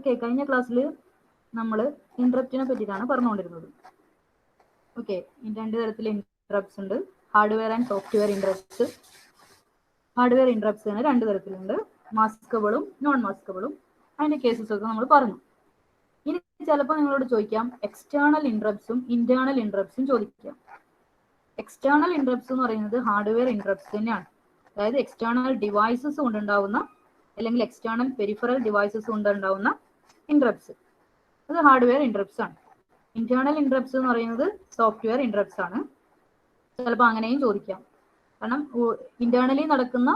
Okay, കഴിഞ്ഞ ക്ലാസ്സിൽ നമ്മൾ ഇൻട്രപ്റ്റിനെ പറ്റിയിട്ടാണ് പറഞ്ഞുകൊണ്ടിരുന്നത്. ഓക്കെ, രണ്ട് തരത്തിൽ ഇൻട്രപ്റ്റ്സ് ഉണ്ട്, hardware and software interrupts. Hardware interrupts തന്നെ രണ്ട് തരത്തിലുണ്ട്, മാസ്കബിളും നോൺ മാസ്കബിളും. അതിന്റെ കേസസ് ഒക്കെ നമ്മൾ പറഞ്ഞു. ഇനി ചിലപ്പോൾ നിങ്ങളോട് ചോദിക്കാം എക്സ്റ്റേണൽ ഇൻട്രപ്റ്റ്സും ഇന്റേണൽ ഇൻട്രപ്റ്റ്സും ചോദിക്കാം. എക്സ്റ്റേണൽ ഇൻട്രപ്റ്റ്സ് എന്ന് പറയുന്നത് ഹാർഡ്വെയർ ഇൻട്രപ്റ്റ്സ് തന്നെയാണ്. അതായത് എക്സ്റ്റേണൽ ഡിവൈസസ് കൊണ്ടുണ്ടാവുന്ന അല്ലെങ്കിൽ എക്സ്റ്റേണൽ പെരിഫറൽ ഡിവൈസസ് കൊണ്ടുണ്ടാവുന്ന ഇൻട്രപ്റ്റ്സ്, അത് ഹാർഡ്വെയർ ഇൻട്രപ്റ്റ്സ് ആണ്. ഇന്റേണൽ ഇൻട്രപ്റ്റ്സ് എന്ന് പറയുന്നത് സോഫ്റ്റ്വെയർ ഇൻട്രപ്റ്റ്സ് ആണ്. ചിലപ്പോൾ അങ്ങനെയും ചോദിക്കാം. കാരണം ഇന്റേണലി നടക്കുന്ന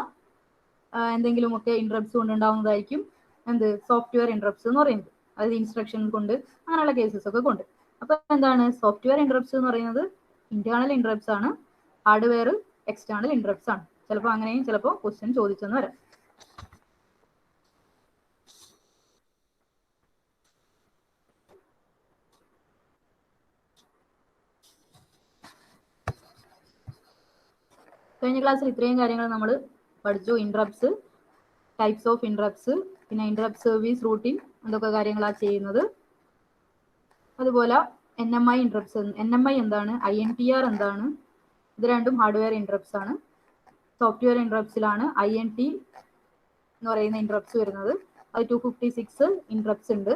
എന്തെങ്കിലുമൊക്കെ ഇൻട്രപ്റ്റ്സ് കൊണ്ടുണ്ടാവുന്നതായിരിക്കും എന്ത് സോഫ്റ്റ്വെയർ ഇൻട്രപ്റ്റ്സ് എന്ന് പറയുന്നത്. അതായത് ഇൻസ്ട്രക്ഷൻ കൊണ്ട് അങ്ങനെയുള്ള കേസസ് ഒക്കെ കൊണ്ട്. അപ്പൊ എന്താണ് സോഫ്റ്റ്വെയർ ഇൻട്രപ്റ്റ്സ് എന്ന് പറയുന്നത് ഇന്റേണൽ ഇൻട്രപ്റ്റ്സ് ആണ്, ഹാർഡ്വെയർ എക്സ്റ്റേണൽ ഇൻട്രപ്റ്റ്സ് ആണ്. ചിലപ്പോൾ അങ്ങനെയും ചിലപ്പോൾ ക്വസ്റ്റ്യൻ ചോദിച്ചെന്ന് വരാം. കഴിഞ്ഞ ക്ലാസ്സിൽ ഇത്രയും കാര്യങ്ങൾ നമ്മൾ പഠിച്ചു. ഇൻട്രപ്റ്റ്സ്, ടൈപ്സ് ഓഫ് ഇൻട്രപ്റ്റ്സ്, പിന്നെ ഇൻട്രപ്റ്റ് സർവീസ് റൂട്ടിംഗ്, എന്തൊക്കെ കാര്യങ്ങളാണ് ചെയ്യുന്നത്. അതുപോലെ NMI ഇൻട്രപ്റ്റ്സ്, NMI എന്താണ്, INTR എന്താണ്, ഇത് രണ്ടും ഹാർഡ്വെയർ ഇൻട്രപ്റ്റ്സ് ആണ്. സോഫ്റ്റ്വെയർ ഇൻട്രപ്റ്റ്സിലാണ് INT എന്ന് പറയുന്ന ഇൻട്രപ്റ്റ്സ് വരുന്നത്. അത് 256 ഇൻട്രപ്റ്റ്സ് ഉണ്ട്.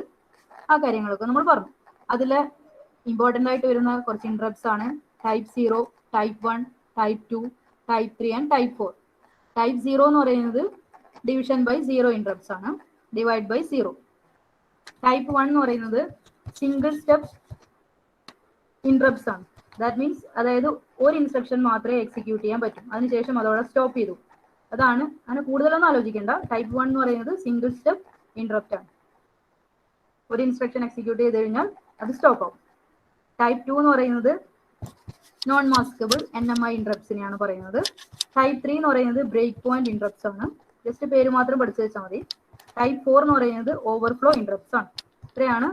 ആ കാര്യങ്ങളൊക്കെ നമ്മൾ പറഞ്ഞു. അതിൽ ഇമ്പോർട്ടൻ്റ് ആയിട്ട് വരുന്ന കുറച്ച് ഇൻട്രപ്റ്റ്സ് ആണ് type 0, type 1, type 2, type 3 and type 4. Type 0 എന്ന് പറയുന്നത് ഡിവിഷൻ ബൈ 0 ഇൻട്രപ്റ്റ്സ് ആണ്, ഡിവൈഡ് ബൈ 0. ടൈപ്പ് 1 എന്ന് പറയുന്നത് സിംഗിൾ സ്റ്റെപ്പ് ഇൻട്രപ്റ്റ്സ് ആണ്. ദാറ്റ് മീൻസ് അതായത് ഒരു ഇൻസ്ട്രക്ഷൻ മാത്രമേ എക്സിക്യൂട്ട് ചെയ്യാൻ പറ്റും, അതിനുശേഷം അതോടെ സ്റ്റോപ്പ് ചെയ്തു. അതാണ്, അങ്ങനെ കൂടുതലൊന്നും ആലോചിക്കേണ്ട. ടൈപ്പ് 1 എന്ന് പറയുന്നത് സിംഗിൾ സ്റ്റെപ്പ് ഇൻട്രപ്റ്റ് ആണ്. ഒരു ഇൻസ്ട്രക്ഷൻ എക്സിക്യൂട്ട് ചെയ്ത് കഴിഞ്ഞാൽ അത് സ്റ്റോപ്പ് ആവും. ടൈപ്പ് 2 എന്ന് പറയുന്നത് നോൺ മാസ്കബിൾ NMI ഇൻട്രപ്റ്റ്സിനെയാണ് പറയുന്നത്. ടൈപ്പ് 3 എന്ന് പറയുന്നത് ബ്രേക്ക് പോയിന്റ് ഇൻട്രപ്റ്റ്സ് ആണ്. ജസ്റ്റ് പേര് മാത്രം പഠിച്ചു വെച്ചാൽ മതി. ടൈപ്പ് 4 എന്ന് പറയുന്നത് ഓവർഫ്ലോ ഇൻട്രപ്റ്റ്സ് ആണ്. ഇത്രയാണ്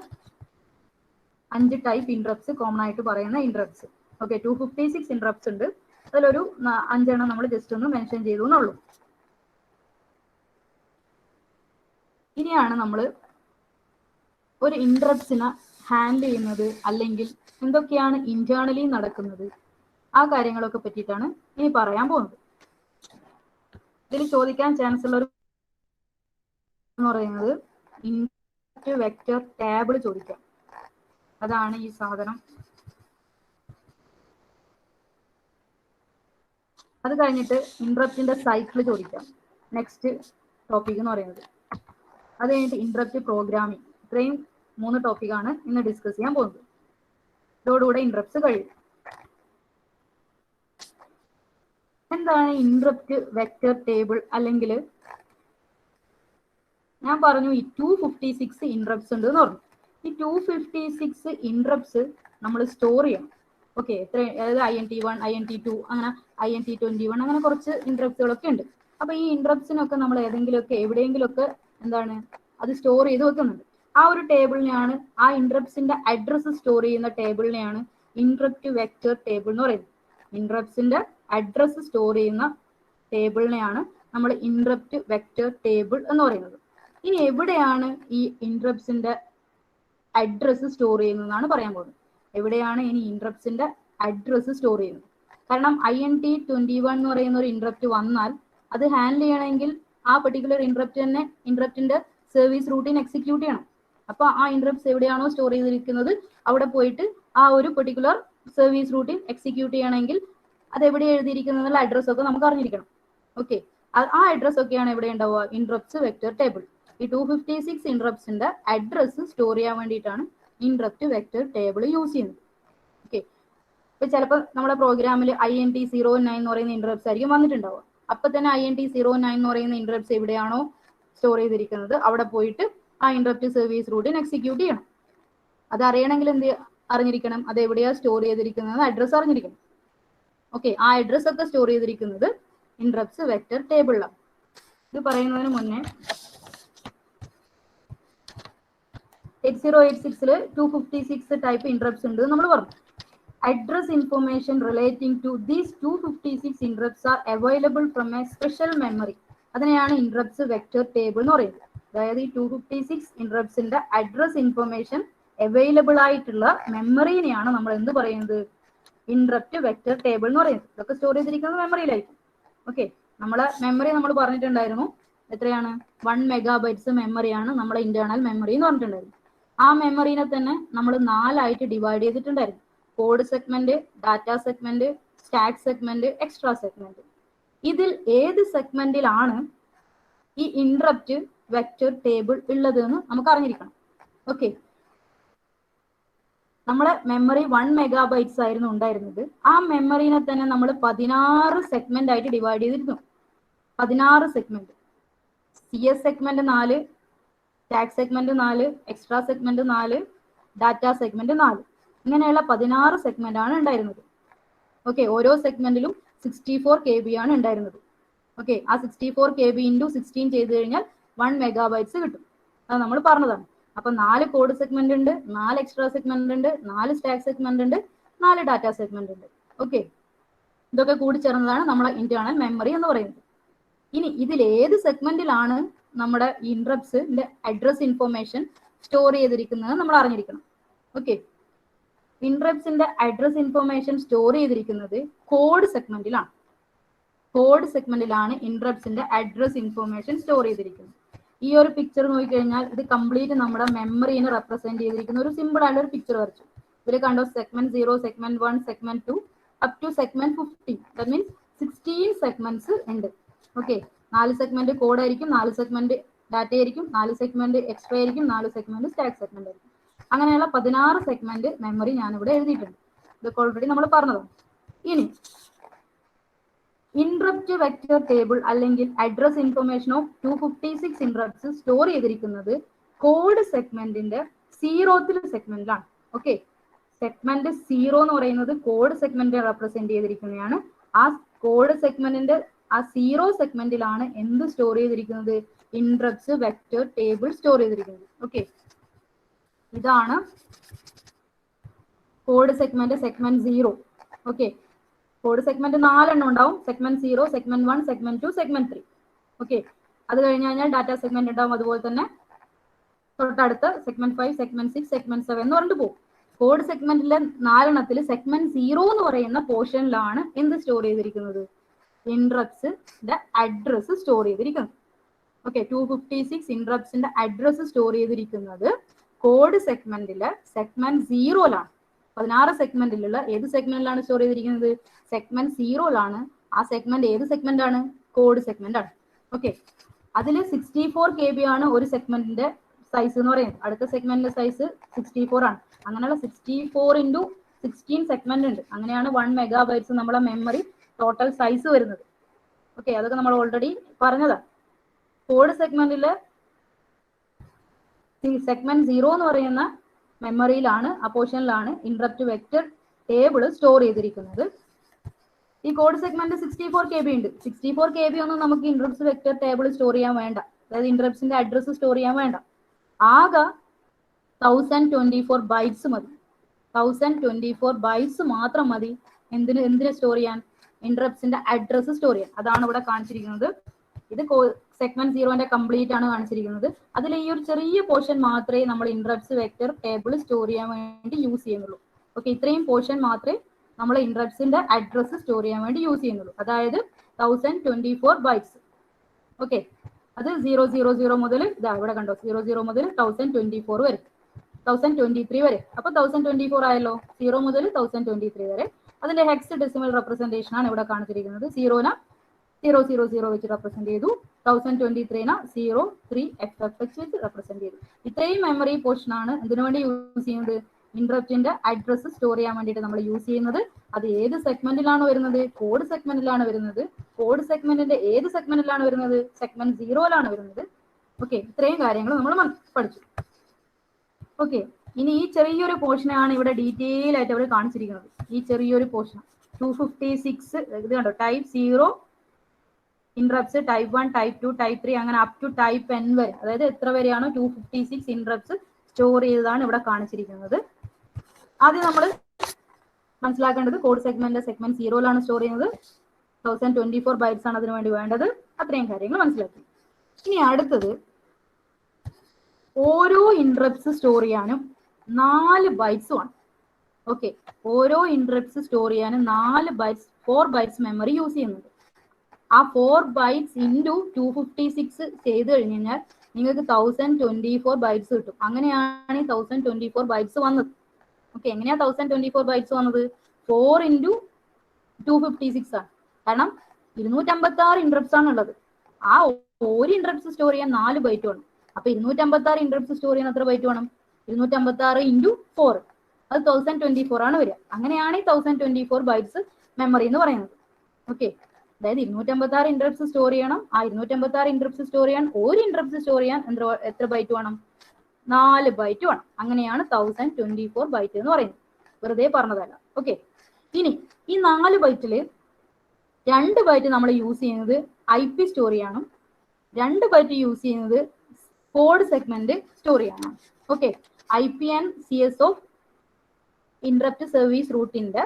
5 ടൈപ്പ് ഇൻട്രപ്റ്റ്സ് കോമൺ ആയിട്ട് പറയുന്ന ഇൻട്രപ്റ്റ്സ്. ഓക്കെ, 256 ഇൻട്രപ്റ്റ്സ് ഉണ്ട്. അതിലൊരു 5 എണ്ണം നമ്മൾ ജസ്റ്റ് ഒന്ന് മെൻഷൻ ചെയ്തു എന്നുള്ളൂ. ഇനിയാണ് നമ്മൾ ഒരു ഇൻട്രപ്റ്റ്സിനെ ഹാൻഡിൽ ചെയ്യുന്നത്, അല്ലെങ്കിൽ എന്തൊക്കെയാണ് ഇന്റേണലി നടക്കുന്നത്, ആ കാര്യങ്ങളൊക്കെ പറ്റിയിട്ടാണ് ഇനി പറയാൻ പോകുന്നത്. ഇതിൽ ചോദിക്കാൻ ചാൻസ് ഉള്ള എന്ന് പറയുന്നത് ഇൻട്രപ്റ്റ് വെക്റ്റർ ടേബിൾ ചോദിക്കാം. അതാണ് ഈ സാധനം. അത് കഴിഞ്ഞിട്ട് ഇൻട്രപ്റ്റിന്റെ സൈക്കിൾ ചോദിക്കാം, നെക്സ്റ്റ് ടോപ്പിക് എന്ന് പറയുന്നത്. അത് കഴിഞ്ഞിട്ട് ഇൻട്രപ്റ്റ് പ്രോഗ്രാമിംഗ്. ഇത്രയും 3 ടോപ്പിക്കാണ് ഇന്ന് ഡിസ്കസ് ചെയ്യാൻ പോകുന്നത്. ഇതോടുകൂടെ ഇൻട്രപ്റ്റ്സ് കഴിയും. എന്താണ് ഇൻട്രപ്റ്റ് വെക്റ്റർ ടേബിൾ? അല്ലെങ്കിൽ ഞാൻ പറഞ്ഞു ഈ 256 ഇൻട്രപ്റ്റ്സ് ഉണ്ട് എന്ന് പറഞ്ഞു. ഈ 256 ഇൻട്രപ്റ്റ്സ് നമ്മൾ സ്റ്റോർ ചെയ്യണം. ഓക്കെ, എത്ര, അതായത് INT1, INT2, അങ്ങനെ INT21, അങ്ങനെ കുറച്ച് ഇൻട്രപ്റ്റ്സുകളൊക്കെ ഉണ്ട്. അപ്പൊ ഈ ഇൻട്രപ്റ്റ്സിനൊക്കെ നമ്മൾ ഏതെങ്കിലുമൊക്കെ എവിടെയെങ്കിലുമൊക്കെ എന്താണ് അത് സ്റ്റോർ ചെയ്ത് വെക്കുന്നുണ്ട്. ആ ഒരു ടേബിളിനെയാണ്, ആ ഇൻട്രപ്റ്റ്സിന്റെ അഡ്രസ്സ് സ്റ്റോർ ചെയ്യുന്ന ടേബിളിനെയാണ് ഇൻട്രപ്റ്റ് വെക്റ്റർ ടേബിൾ എന്ന് പറയുന്നത്. ഇൻട്രപ്റ്റ്സിന്റെ അഡ്രസ്സ് സ്റ്റോർ ചെയ്യുന്ന ടേബിളിനെയാണ് നമ്മൾ ഇൻട്രപ്റ്റ് വെക്റ്റർ ടേബിൾ എന്ന് പറയുന്നത്. ഇനി എവിടെയാണ് ഈ ഇൻട്രപ്റ്റ്സിന്റെ അഡ്രസ്സ് സ്റ്റോർ ചെയ്യുന്നതെന്നാണ് പറയാൻ പോകുന്നത്. എവിടെയാണ് ഇനി ഇൻട്രപ്റ്റ്സിന്റെ അഡ്രസ്സ് സ്റ്റോർ ചെയ്യുന്നത്? കാരണം INT21 എന്ന് പറയുന്ന ഒരു ഇൻട്രപ്റ്റ് വന്നാൽ അത് ഹാൻഡിൽ ചെയ്യണമെങ്കിൽ ആ പെർട്ടിക്കുലർ ഇൻട്രപ്റ്റ് തന്നെ ഇൻട്രപ്റ്റിന്റെ സർവീസ് റൂട്ടീൻ എക്സിക്യൂട്ട് ചെയ്യണം. അപ്പൊ ആ ഇൻട്രപ്റ്റ്സ് എവിടെയാണോ സ്റ്റോർ ചെയ്തിരിക്കുന്നത് അവിടെ പോയിട്ട് ആ ഒരു പെർട്ടിക്കുലർ സർവീസ് റൂട്ടീൻ എക്സിക്യൂട്ട് ചെയ്യണമെങ്കിൽ അത് എവിടെ എഴുതിയിരിക്കുന്നതിനുള്ള അഡ്രസ് ഒക്കെ നമുക്ക് അറിഞ്ഞിരിക്കണം. ഓക്കെ, ആ അഡ്രസ് ഒക്കെയാണ് എവിടെ ഉണ്ടാവുക, ഇൻട്രപ്റ്റ്സ് വെക്റ്റർ ടേബിൾ. ഈ 256 ഇൻട്രപ്റ്റ്സിന്റെ അഡ്രസ്സ് സ്റ്റോർ ചെയ്യാൻ വേണ്ടിയിട്ടാണ് ഇൻട്രപ്റ്റ് വെക്റ്റർ ടേബിൾ യൂസ് ചെയ്യുന്നത്. ഓക്കെ, ഇപ്പൊ ചിലപ്പോൾ നമ്മുടെ പ്രോഗ്രാമിൽ INT09 എന്ന് പറയുന്ന ഇൻട്രപ്റ്റ്സ് ആയിരിക്കും വന്നിട്ടുണ്ടാവുക. അപ്പൊ തന്നെ INT09 എന്ന് പറയുന്ന ഇൻട്രപ്റ്റ്സ് എവിടെയാണോ സ്റ്റോർ ചെയ്തിരിക്കുന്നത് അവിടെ പോയിട്ട് ആ ഇൻട്രപ്റ്റ് സർവീസ് റൂട്ടീൻ എക്സിക്യൂട്ട് ചെയ്യണം. അത് അറിയണമെങ്കിൽ എന്ത് അറിഞ്ഞിരിക്കണം, അത് എവിടെയാണ് സ്റ്റോർ ചെയ്തിരിക്കുന്നത് അഡ്രസ്സ് അറിഞ്ഞിരിക്കണം. ഓക്കെ, ആ അഡ്രസ് ഒക്കെ സ്റ്റോർ ചെയ്തിരിക്കുന്നത് ഇൻട്രപ്റ്റ്സ് വെക്റ്റർ ടേബിളിലാണ്. ഇത് പറയുന്നതിന് മുന്നേ 8086 256 ടൈപ്പ് ഇൻട്രപ്റ്റ്സ് ഉണ്ട് നമ്മൾ പറഞ്ഞു. Address information relating to these 256 interrupts are available from a special memory. അതിനെയാണ് ഇൻട്രപ്റ്റ്സ് വെക്റ്റർ ടേബിൾ എന്ന് പറയുന്നത്. അതായത് ഈ 256 ഇന്ററപ്റ്റ്സിന്റെ അഡ്രസ് ഇൻഫർമേഷൻ അവൈലബിൾ ആയിട്ടുള്ള മെമ്മറിനെയാണ് നമ്മൾ എന്ത് പറയുന്നത്, ഇന്ററപ്റ്റ് വെക്ടർ ടേബിൾ എന്ന് പറയുന്നത്. ഇതൊക്കെ സ്റ്റോർ ചെയ്തിരിക്കുന്നത് മെമ്മറിയിലായിരിക്കും. ഓക്കെ, നമ്മളെ മെമ്മറി നമ്മൾ പറഞ്ഞിട്ടുണ്ടായിരുന്നു എത്രയാണ്, 1 മെഗാബൈറ്റ്സ് മെമ്മറിയാണ് നമ്മളെ ഇന്റേണൽ മെമ്മറി എന്ന് പറഞ്ഞിട്ടുണ്ടായിരുന്നു. ആ മെമ്മറിനെ തന്നെ നമ്മൾ 4 ആയിട്ട് ഡിവൈഡ് ചെയ്തിട്ടുണ്ടായിരുന്നു. Code segment, data segment, stack segment, extra segment. ഇതിൽ ഏത് സെഗ്മെന്റിലാണ് ഈ ഇന്ററപ്റ്റ് വെക്ടർ ടേബിൾ ഉള്ളത് എന്ന് നമുക്ക് അറിഞ്ഞിരിക്കണം. ഓക്കെ, നമ്മളെ മെമ്മറി 1 മെഗാബൈറ്റ്സ് ആയിരുന്നു ഉണ്ടായിരുന്നത്. ആ മെമ്മറിനെ തന്നെ നമ്മൾ 16 സെഗ്മെന്റ് ആയിട്ട് ഡിവൈഡ് ചെയ്തിരുന്നു. 16 segment. CS segment 4, stack segment 4, extra segment 4, data segment 4, ഇങ്ങനെയുള്ള 16 സെഗ്മെന്റ് ആണ് ഉണ്ടായിരുന്നത്. ഓക്കെ, ഓരോ സെഗ്മെന്റിലും 64 KB ആണ് ഉണ്ടായിരുന്നത്. ഓക്കെ, ആ 64 KB ഇൻറ്റു 16 ചെയ്ത് കഴിഞ്ഞാൽ 1 മെഗാബൈറ്റ്സ് കിട്ടും. അത് നമ്മൾ പറഞ്ഞതാണ്. അപ്പൊ 4 കോഡ് സെഗ്മെന്റ് ഉണ്ട്, 4 എക്സ്ട്രാ സെഗ്മെന്റ് ഉണ്ട്, 4 സ്റ്റാക്ക് സെഗ്മെന്റ് ഉണ്ട്, 4 ഡാറ്റ സെഗ്മെന്റ് ഉണ്ട്. ഓക്കെ, ഇതൊക്കെ കൂടി ചേർന്നതാണ് നമ്മളെ ഇന്റേണൽ മെമ്മറി എന്ന് പറയുന്നത്. ഇനി ഇതിൽ ഏത് സെഗ്മെന്റിലാണ് നമ്മുടെ ഇന്ററപ്റ്റ്സിന്റെ അഡ്രസ് ഇൻഫർമേഷൻ സ്റ്റോർ ചെയ്തിരിക്കുന്നത് നമ്മൾ അറിഞ്ഞിരിക്കണം. ഓക്കെ, ഇന്ററപ്റ്റ്സിന്റെ അഡ്രസ് ഇൻഫർമേഷൻ സ്റ്റോർ ചെയ്തിരിക്കുന്നത് കോഡ് സെഗ്മെന്റിലാണ്. കോഡ് സെഗ്മെന്റിലാണ് ഇന്ററപ്റ്റ്സിന്റെ അഡ്രസ് ഇൻഫർമേഷൻ സ്റ്റോർ ചെയ്തിരിക്കുന്നത്. ഈ ഒരു പിക്ചർ നോക്കിക്കഴിഞ്ഞാൽ ഇത് കംപ്ലീറ്റ് നമ്മുടെ മെമ്മറിനെ റെപ്രസെന്റ് ചെയ്തിരിക്കുന്ന ഒരു സിമ്പിൾ ആയിട്ടുള്ള ഒരു പിക്ചർ വരച്ചു. ഇതിൽ കണ്ടോ, segment 0, segment 1, segment 2 up to segment 50. That means 16 segments ഉണ്ട്. ഓക്കെ, 4 സെഗ്മെന്റ് കോഡ് ആയിരിക്കും, 4 സെഗ്മെന്റ് ഡാറ്റ ആയിരിക്കും, 4 സെഗ്മെന്റ് എക്സ്ട്രാ ആയിരിക്കും, 4 സെഗ്മെന്റ് സ്റ്റാക്ക് സെഗ്മെന്റ് ആയിരിക്കും. അങ്ങനെയുള്ള 16 സെഗ്മെന്റ് മെമ്മറി ഞാനിവിടെ എഴുതിയിട്ടുണ്ട്. ഇതൊക്കെ ഓൾറെഡി നമ്മൾ പറഞ്ഞതാണ്. ഇനി ഇന്ററപ്റ്റ് വെക്ടർ ടേബിൾ അല്ലെങ്കിൽ address information of 256 interrupts store ചെയ്തിരിക്കുന്നത് കോഡ് സെഗ്മെന്റിന്റെ 0th സെഗ്മെന്റിലാണ്. ഓക്കെ, സെഗ്മെന്റ് 0 എന്ന് പറയുന്നത് കോഡ് സെഗ്മെന്റ് റെപ്രസെന്റ് ചെയ്തിരിക്കുന്നതാണ്. ആ കോഡ് സെഗ്മെന്റിന്റെ ആ 0 സെഗ്മെന്റിലാണ് എന്ത് സ്റ്റോർ ചെയ്തിരിക്കുന്നത്, ഇന്ററപ്റ്റ്സ് വെക്ടർ ടേബിൾ സ്റ്റോർ ചെയ്തിരിക്കുന്നത്. ഓക്കെ, ഇതാണ് code segment, segment 0. Okay, code segment 4 എണ്ണം ഉണ്ടാവും. Segment 0, segment 1, segment 2, segment 3. Okay, അത് കഴിഞ്ഞ് കഴിഞ്ഞാൽ ഡാറ്റ സെഗ്മെന്റ് ഉണ്ടാവും. അതുപോലെ തന്നെ തൊട്ടടുത്ത് സെഗ്മെന്റ് 5, സെഗ്മെന്റ് 6, സെഗ്മെന്റ് 7 എന്ന് പറഞ്ഞിട്ട് പോകും. കോഡ് സെഗ്മെന്റിലെ 4 എണ്ണത്തിൽ സെഗ്മെന്റ് 0 എന്ന് പറയുന്ന പോർഷനിലാണ് എന്ത് സ്റ്റോർ ചെയ്തിരിക്കുന്നത്, ഇന്ററപ്റ്റ്സിന്റെ അഡ്രസ് സ്റ്റോർ ചെയ്തിരിക്കുന്നത്. ഓക്കെ, 256 ഇന്ററപ്റ്റ്സിന്റെ അഡ്രസ് സ്റ്റോർ ചെയ്തിരിക്കുന്നത് കോഡ് സെഗ്മെന്റിലെ സെഗ്മെന്റ് 0ലാണ്. 16 സെഗ്മെന്റിലുള്ള ഏത് സെഗ്മെന്റിലാണ് സ്റ്റോർ ചെയ്തിരിക്കുന്നത്, സെഗ്മെന്റ് 0ലാണ്. ആ സെഗ്മെന്റ് ഏത് സെഗ്മെന്റ് ആണ്, കോഡ് സെഗ്മെന്റ് ആണ്. ഓക്കെ, അതിൽ 64 KB ആണ് ഒരു സെഗ്മെന്റിന്റെ സൈസ് എന്ന് പറയുന്നത്. അടുത്ത സെഗ്മെന്റിന്റെ സൈസ് 64 ആണ്. അങ്ങനെയുള്ള 64 ഇൻറ്റു 16 സെഗ്മെന്റ് ഉണ്ട്. അങ്ങനെയാണ് 1 മെഗാബൈറ്റ്സ് നമ്മളെ മെമ്മറി ടോട്ടൽ സൈസ് വരുന്നത്. ഓക്കെ, അതൊക്കെ നമ്മൾ ഓൾറെഡി പറഞ്ഞതാണ്. കോഡ് സെഗ്മെന്റിലെ സെഗ്മെന്റ് 0 എന്ന് പറയുന്ന മെമ്മറിയിലാണ്, ആ പോർഷനിലാണ് ഇന്ററപ്റ്റ് വെക്ടർ ടേബിൾ സ്റ്റോർ ചെയ്തിരിക്കുന്നത്. ഈ കോഡ് സെഗ്മെന്റ് 64 KB ഉണ്ട്. 64 KB ഒന്നും നമുക്ക് ഇന്ററപ്റ്റ് വെക്ടർ ടേബിൾ സ്റ്റോർ ചെയ്യാൻ വേണ്ട. അതായത് ഇന്ററപ്റ്റ്സിന്റെ അഡ്രസ് സ്റ്റോർ ചെയ്യാൻ വേണ്ട. ആകെ 1024 ബൈറ്റ്സ് മതി. 1024 ബൈറ്റ്സ് മാത്രം മതി എന്തിനെ സ്റ്റോർ ചെയ്യാൻ, ഇന്ററപ്റ്റ്സിന്റെ അഡ്രസ് സ്റ്റോർ ചെയ്യാൻ. അതാണ് ഇവിടെ കാണിച്ചിരിക്കുന്നത്. ഇത് സെഗ്മെന്റ് 0ന്റെ കംപ്ലീറ്റ് ആണ് കാണിച്ചിരിക്കുന്നത്. അതിൽ ഈ ഒരു ചെറിയ പോർഷൻ മാത്രമേ നമ്മൾ ഇന്ററപ്റ്റ്സ് വെക്ടർ ടേബിൾ സ്റ്റോർ ചെയ്യാൻ വേണ്ടി യൂസ് ചെയ്യുന്നുള്ളൂ. ഓക്കെ, ഇത്രയും പോർഷൻ മാത്രമേ നമ്മൾ ഇന്ററപ്റ്റ്സിന്റെ അഡ്രസ് സ്റ്റോർ ചെയ്യാൻ വേണ്ടി യൂസ് ചെയ്യുന്നുള്ളൂ. അതായത് 1024 ബൈറ്റ്സ്. ഓക്കെ, അത് 000 മുതൽ ഇതാ ഇവിടെ കണ്ടോ, 00 മുതൽ 1024 വരെ, 1023 വരെ. അപ്പൊ 1024 ആയല്ലോ. 0 മുതൽ 1023 വരെ. അതിന്റെ ഹെക്സ് ഡെസിമൽ റെപ്രസെന്റേഷൻ ആണ് ഇവിടെ കാണിച്ചിരിക്കുന്നത്. 0ന 000 വെച്ച് റെപ്രസെന്റ് ചെയ്തു, 1023ന 03FFH വെച്ച് റെപ്രസെന്റ് ചെയ്തു. ഇത്രയും മെമ്മറി പോർഷൻ ആണ് ഇതിനു വേണ്ടി യൂസ് ചെയ്യുന്നത്, ഇന്ററപ്റ്റിന്റെ അഡ്രസ് സ്റ്റോർ ചെയ്യാൻ വേണ്ടിയിട്ട് നമ്മൾ യൂസ് ചെയ്യുന്നത്. അത് ഏത് സെഗ്മെന്റിലാണ് വരുന്നത്, കോഡ് സെഗ്മെന്റിലാണ് വരുന്നത്. കോഡ് സെഗ്മെന്റിന്റെ ഏത് സെഗ്മെന്റിലാണ് വരുന്നത്, സെഗ്മെന്റ് 0ലാണ് വരുന്നത്. ഓക്കെ, ഇത്രയും കാര്യങ്ങൾ നമ്മൾ പഠിച്ചു. ഓക്കെ, ഇനി ഈ ചെറിയൊരു പോർഷനാണ് ഇവിടെ ഡീറ്റെയിൽ ആയിട്ട് അവർ കാണിച്ചിരിക്കുന്നത്. ഈ ചെറിയൊരു പോർഷൻ 256 ഇത് കണ്ടോ, type 0 interrupts, type 1, type 2, type 3 അങ്ങനെ അപ് ടു ടൈപ്പ് N വരെ. അതായത് എത്ര വരെയാണോ 256 ഇന്ററപ്റ്റ്സ് സ്റ്റോർ ചെയ്തതാണ് ഇവിടെ കാണിച്ചിരിക്കുന്നത്. ആദ്യം നമ്മൾ മനസ്സിലാക്കേണ്ടത് കോഡ് സെഗ്മെന്റ് 0ലാണ് സ്റ്റോർ ചെയ്യുന്നത്. 1024 ബൈറ്റ്സ് ആണ് അതിനു വേണ്ടി വേണ്ടത്. അത്രയും കാര്യങ്ങൾ മനസ്സിലാക്കി. ഇനി അടുത്തത് ഓരോ ഇൻട്രപ്റ്റ്സ് സ്റ്റോർ ചെയ്യാനും 4 ബൈറ്റ്സ് വേണം. ഓക്കെ, ഓരോ ഇൻട്രപ്റ്റ്സ് സ്റ്റോർ ചെയ്യാനും 4 ബൈറ്റ്സ് മെമ്മറി യൂസ് ചെയ്യുന്നുണ്ട്. ആ 4 ബൈറ്റ്സ് ഇൻറ്റു 256 ചെയ്ത് കഴിഞ്ഞ് കഴിഞ്ഞാൽ നിങ്ങൾക്ക് 1024 ബൈറ്റ്സ് കിട്ടും. അങ്ങനെയാണ് ഈ 1024 ബൈറ്റ്സ് വന്നത്. ഓക്കെ, എങ്ങനെയാ 1024 ബൈറ്റ്സ് വന്നത്? 4 ഇൻറ്റു 256 ആണ്. കാരണം 256 ഇൻട്രപ്റ്റ്സ് ആണ് ഉള്ളത്. ആ ഒരു ഇൻട്രപ്റ്റ്സ് സ്റ്റോർ ചെയ്യാൻ 4 ബൈറ്റ് വേണം. അപ്പൊ 256 ഇൻട്രപ്റ്റ്സ് സ്റ്റോർ ചെയ്യാൻ എത്ര ബൈറ്റ് വേണം? 256 ഇൻറ്റു 4, അത് 1024 ആണ് വരിക. അങ്ങനെയാണ് ഈ 1024 ബൈറ്റ്സ് മെമ്മറി എന്ന് പറയുന്നത്. ഓക്കെ, അതായത് 256 ഇൻട്രപ്റ്റ്സ് സ്റ്റോർ ചെയ്യണം. ആ 256 ഇൻട്രപ്റ്റ്സ് സ്റ്റോർ ചെയ്യാൻ ഒരു ഇൻട്രപ്റ്റ് സ്റ്റോർ ചെയ്യാൻ എത്ര ബൈറ്റ് വേണം? 4 ബൈറ്റ് വേണം. അങ്ങനെയാണ് 1024 ബൈറ്റ് എന്ന് പറയുന്നത്. വെറുതെ പറഞ്ഞതല്ല. ഓക്കെ, ഇനി ഈ 4 ബൈറ്റില് 2 ബൈറ്റ് നമ്മൾ യൂസ് ചെയ്യുന്നത് IP സ്റ്റോർ ചെയ്യാനും 2 ബൈറ്റ് യൂസ് ചെയ്യുന്നത് കോഡ് സെഗ്മെന്റ് സ്റ്റോർ ചെയ്യാനും. Okay, IP and CS of interrupt service റൂട്ടിന്റെ